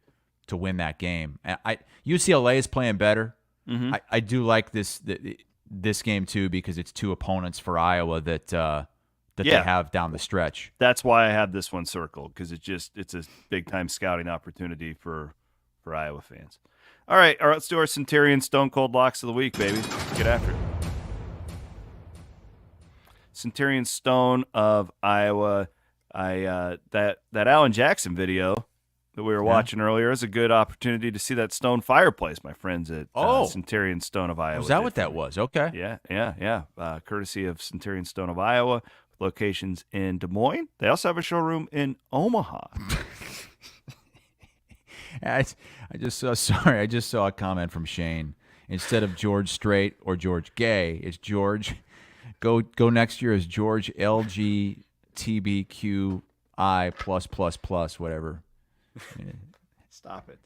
to win that game. UCLA is playing better. Mm-hmm. I do like this game too because it's two opponents for Iowa that they have down the stretch. That's why I have this one circled because it's a big time scouting opportunity for for Iowa fans. All right, let's do our Centurion Stone Cold Locks of the week, baby. Let's get after it. Centurion Stone of Iowa. That Alan Jackson video that we were watching earlier is a good opportunity to see that stone fireplace, my friends at Centurion Stone of Iowa. Was that what that was? Okay. Yeah. Courtesy of Centurion Stone of Iowa, locations in Des Moines. They also have a showroom in Omaha. I just saw a comment from Shane. Instead of George Strait or George Gay, it's George. Go next year as George LGBTQI plus whatever. Stop it.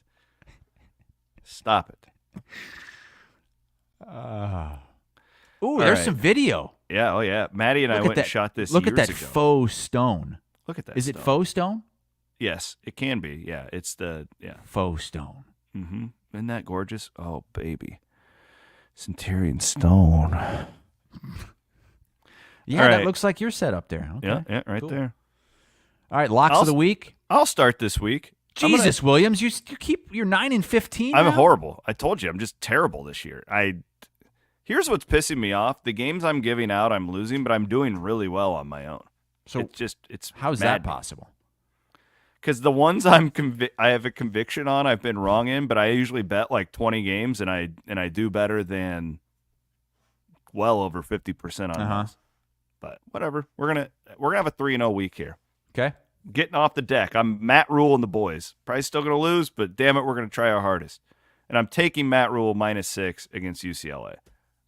There's some video. Yeah, yeah. Maddie and I went and shot this Look years at that ago. faux stone. Look at that. Is it faux stone? Yes, it can be. Yeah, it's the faux stone. Mm-hmm. Isn't that gorgeous? Oh, baby. Centurion Stone. Yeah, that looks like your setup there. Okay. Yeah, right there. All right, locks of the week. I'll start this week. Jesus, Williams, you're 9-15. I'm now? horrible. I told you, I'm just terrible this year. Here's what's pissing me off: the games I'm giving out, I'm losing, but I'm doing really well on my own. So it's how's that possible? Because the ones I have a conviction on, I've been wrong in, but I usually bet like 20 games, and I do better than well over 50% on those. But whatever, we're gonna have a 3-0 week here. Okay, getting off the deck. I'm Matt Rule and the boys. Probably still gonna lose, but damn it, we're gonna try our hardest. And I'm taking Matt Rule -6 against UCLA.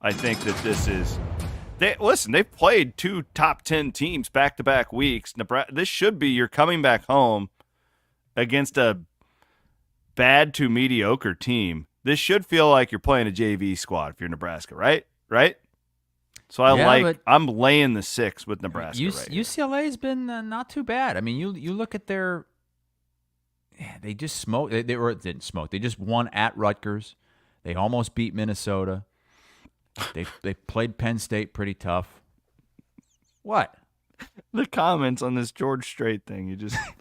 I think that this is. They've played 2 top 10 teams back-to-back weeks. This should be you're coming back home against a bad to mediocre team. This should feel like you're playing a JV squad if you're Nebraska, right? Right? So I'm laying the 6 with Nebraska. UCLA's been not too bad. I mean, you look at their. They just smoked. They didn't smoke. They just won at Rutgers. They almost beat Minnesota. They played Penn State pretty tough. What? The comments on this George Strait thing,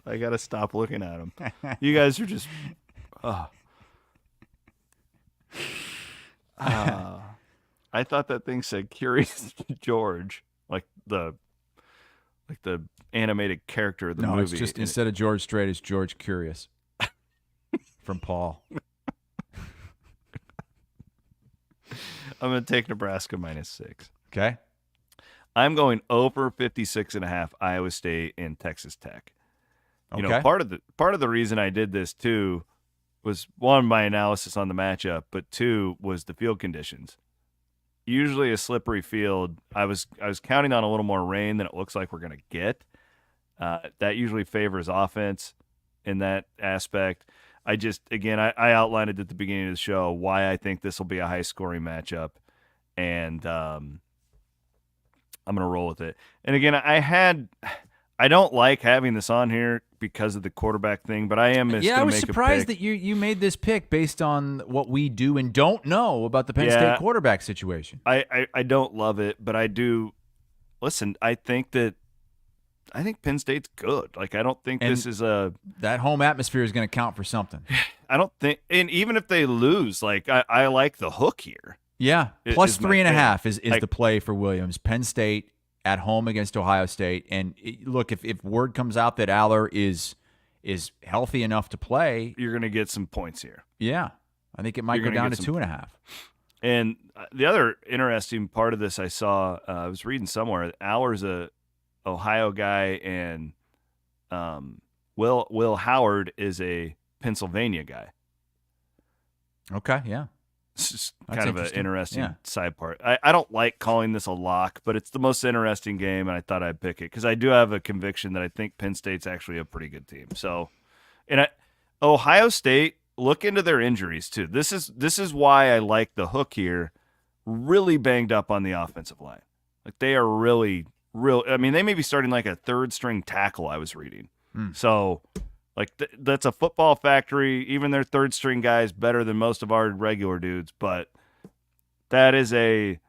I got to stop looking at them. You guys are just I thought that thing said Curious George, like the animated character of the movie. No, it's just instead of George Strait, it's George Curious from Paul. I'm going to take Nebraska -6. Okay. I'm going over 56.5 Iowa State and Texas Tech. You know, part of the reason I did this too was one, my analysis on the matchup, but two was the field conditions. Usually a slippery field. I was counting on a little more rain than it looks like we're going to get. That usually favors offense in that aspect. I outlined it at the beginning of the show why I think this will be a high-scoring matchup, and I'm going to roll with it. And again, I don't like having this on here because of the quarterback thing, but I am. Yeah, I was surprised that you made this pick based on what we do and don't know about the Penn State quarterback situation. I don't love it, but I do. Listen, I think Penn State's good. Like, I don't think this is that home atmosphere is going to count for something. I don't think, and even if they lose, like I like the hook here. Yeah, plus 3.5 is the play for Williams. Penn State at home against Ohio State, and look, if word comes out that Aller is healthy enough to play, you're going to get some points here. Yeah, I think it might go down to 2.5. And the other interesting part of this I saw, I was reading somewhere, Aller's a Ohio guy, and Will Howard is a Pennsylvania guy. Okay, yeah. It's just kind of an interesting side part. I don't like calling this a lock, but it's the most interesting game, and I thought I'd pick it because I do have a conviction that I think Penn State's actually a pretty good team. So, and Ohio State, look into their injuries too. This is why I like the hook here. Really banged up on the offensive line. Like, they are really. I mean, they may be starting like a third-string tackle, I was reading. So, like, that's a football factory. Even their third-string guys better than most of our regular dudes. But that is a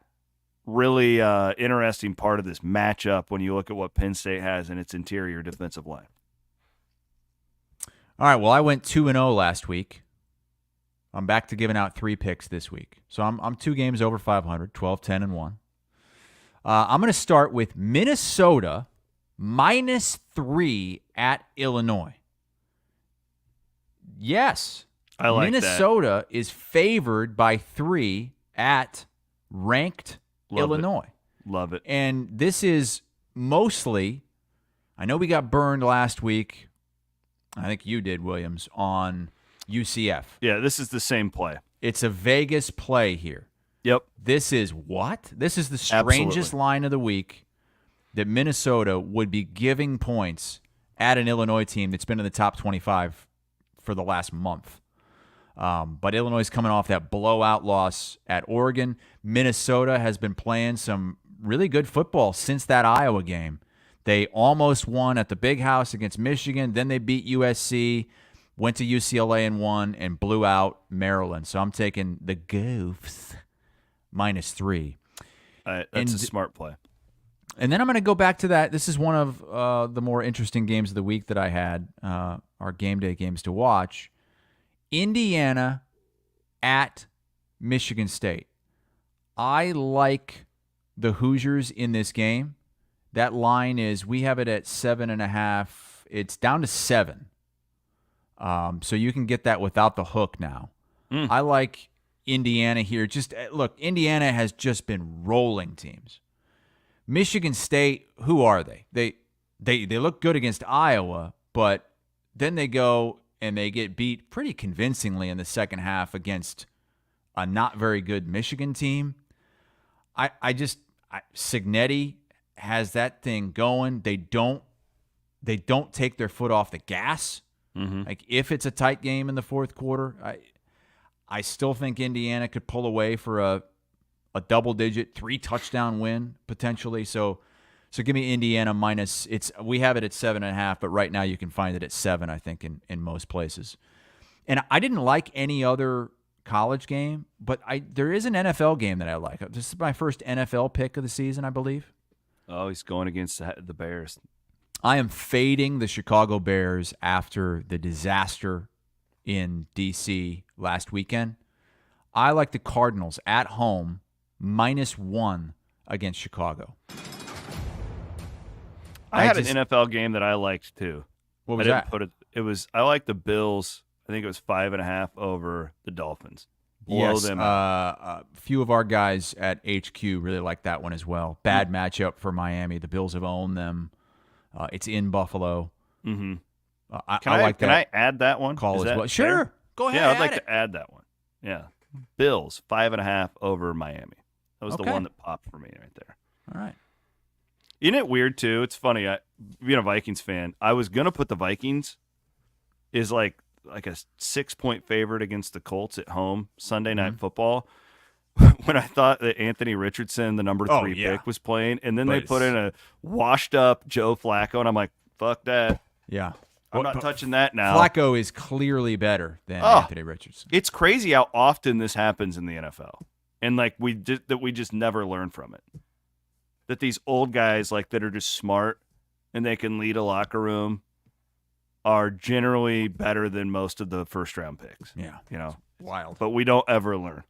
really interesting part of this matchup when you look at what Penn State has in its interior defensive line. All right, well, I went 2-0 last week. I'm back to giving out 3 picks this week. So I'm 2 games over 500, 12, 10, and 1. I'm going to start with Minnesota -3 at Illinois. Yes. I like Minnesota is favored by 3 at ranked Illinois. Love it. And this is mostly, I know we got burned last week. I think you did, Williams, on UCF. Yeah, this is the same play. It's a Vegas play here. Yep. This is what? This is the strangest Absolutely. line of the week that Minnesota would be giving points at an Illinois team that's been in the top 25 for the last month. But Illinois is coming off that blowout loss at Oregon. Minnesota has been playing some really good football since that Iowa game. They almost won at the Big House against Michigan. Then they beat USC, went to UCLA and won, and blew out Maryland. So I'm taking the Gophs -3. That's And- a smart play. And then I'm going to go back to that. This is one of the more interesting games of the week that I had, our game day games to watch. Indiana at Michigan State. I like the Hoosiers in this game. That line is, we have it at 7.5. It's down to 7. So you can get that without the hook now. I like Indiana here. Just look, Indiana has just been rolling teams. Michigan State, who are they? They look good against Iowa, but then they go and they get beat pretty convincingly in the second half against a not very good Michigan team. Signetti has that thing going. They don't take their foot off the gas. Like if it's a tight game in the fourth quarter, I still think Indiana could pull away for a double-digit 3-touchdown win potentially. So give me Indiana minus. We have it at 7.5, but right now you can find it at 7. I think in most places. And I didn't like any other college game, but there is an NFL game that I like. This is my first NFL pick of the season, I believe. Oh, he's going against the Bears. I am fading the Chicago Bears after the disaster in D.C. last weekend. I like the Cardinals at home -1 against Chicago. I had an NFL game that I liked too. What was I didn't that? It was I liked the Bills. I think it was 5.5 over the Dolphins. Blow them out. A few of our guys at HQ really like that one as well. Bad matchup for Miami. The Bills have owned them. It's in Buffalo. Mm-hmm. I like that. Can I add that one? Call Is as that well. Sure. fair? Go ahead. Yeah, I'd add like it. to add that one. Yeah. Bills 5.5 over Miami. That was the Okay. one that popped for me right there. All right. Isn't it weird too? It's funny. Being a Vikings fan, I was gonna put the Vikings is like a 6-point favorite against the Colts at home Sunday Night Football. When I thought that Anthony Richardson, the number 3 pick, was playing, and then they put in a washed-up Joe Flacco, and I'm like, fuck that. Yeah. I'm not touching that now. Flacco is clearly better than Anthony Richardson. It's crazy how often this happens in the NFL, and like we just never learn from it. That these old guys that are just smart and they can lead a locker room are generally better than most of the first-round picks. Yeah, wild. But we don't ever learn.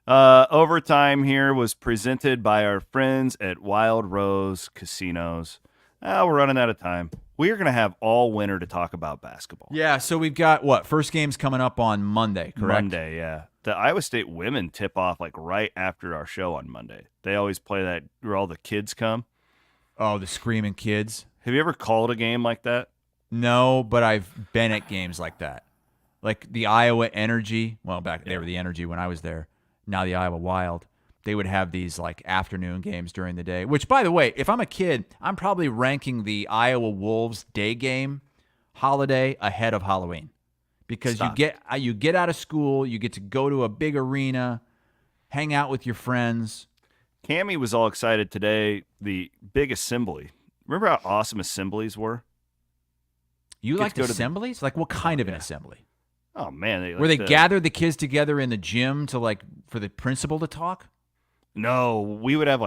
Overtime here was presented by our friends at Wild Rose Casinos. We're running out of time. We are going to have all winter to talk about basketball. Yeah, so we've got, first game's coming up on Monday, correct? Monday, yeah. The Iowa State women tip off right after our show on Monday. They always play that where all the kids come. Oh, the screaming kids. Have you ever called a game like that? No, but I've been at games like that. Like the Iowa Energy. Well, they were the Energy when I was there. Now the Iowa Wild. They would have these afternoon games during the day, which, by the way, if I'm a kid, I'm probably ranking the Iowa Wolves day game holiday ahead of Halloween because you get out of school, you get to go to a big arena, hang out with your friends. Cammie was all excited today. The big assembly. Remember how awesome assemblies were? You liked assemblies? What kind of an assembly? Oh man, where they gathered the kids together in the gym to for the principal to talk? No, we would have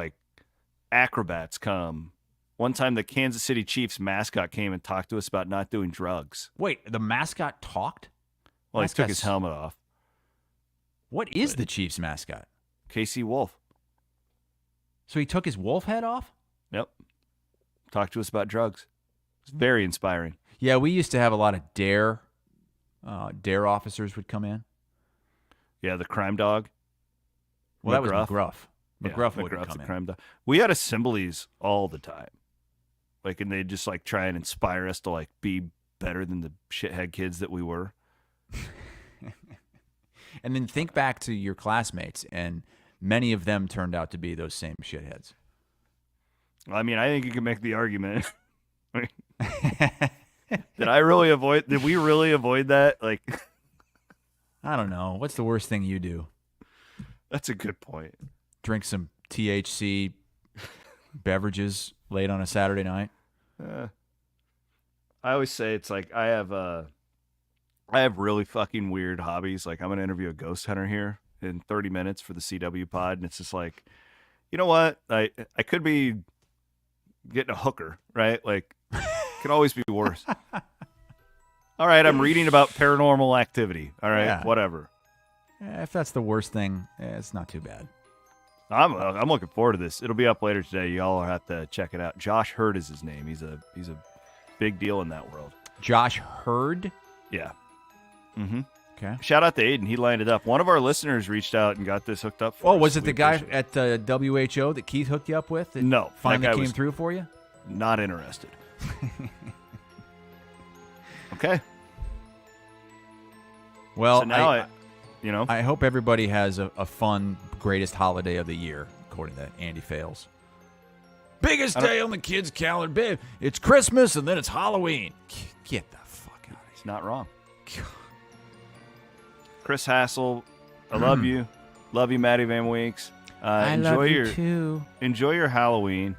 acrobats come. One time the Kansas City Chiefs mascot came and talked to us about not doing drugs. Wait, the mascot talked? Well, he took Mascot's- his helmet off. What is the Chiefs mascot? KC Wolf. So he took his wolf head off? Yep. Talk to us about drugs. It's very inspiring. Yeah, we used to have a lot of dare. Dare officers would come in. Yeah, the crime dog. Well, that was McGruff. McGruff yeah, would McGruff's come the in. crime dog. We had assemblies all the time. Like, and they'd just like try and inspire us to like be better than the shithead kids that we were. And then think back to your classmates, and many of them turned out to be those same shitheads. I mean, I think you can make the argument. Did we really avoid that? Like, I don't know. What's the worst thing you do? That's a good point. Drink some THC beverages late on a Saturday night. I always say it's like I have really fucking weird hobbies. Like, I'm going to interview a ghost hunter here in 30 minutes for the CW pod. And it's just like, you know what? I could be getting a hooker, right? Like, it could always be worse. All right. I'm reading about paranormal activity. All right. Yeah. Whatever. Yeah, if that's the worst thing, it's not too bad. I'm looking forward to this. It'll be up later today. Y'all will have to check it out. Josh Hurd is his name. He's a big deal in that world. Josh Hurd? Yeah. Mm-hmm. Okay. Shout out to Aiden. He lined it up. One of our listeners reached out and got this hooked up for us. Oh, was it We the guy appreciate at WHO that Keith hooked you up with? That No, that finally guy came was through for you? Not interested. Okay. Well, So now I hope everybody has a fun, greatest holiday of the year, according to Andy Fales. Biggest day on the kids' calendar. Babe, it's Christmas and then it's Halloween. Get the fuck out of here. He's not wrong. Chris Hassel, I love you. Love you, Maddie Van Weeks. love you too. Enjoy your Halloween.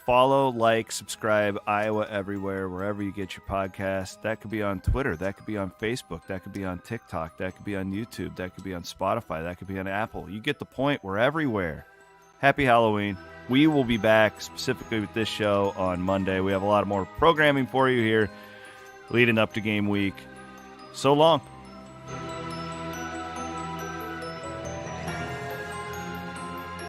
Follow, like, subscribe, Iowa Everywhere, wherever you get your podcast. That could be on Twitter. That could be on Facebook. That could be on TikTok. That could be on YouTube. That could be on Spotify. That could be on Apple. You get the point. We're everywhere. Happy Halloween. We will be back specifically with this show on Monday. We have a lot more programming for you here leading up to game week. So long.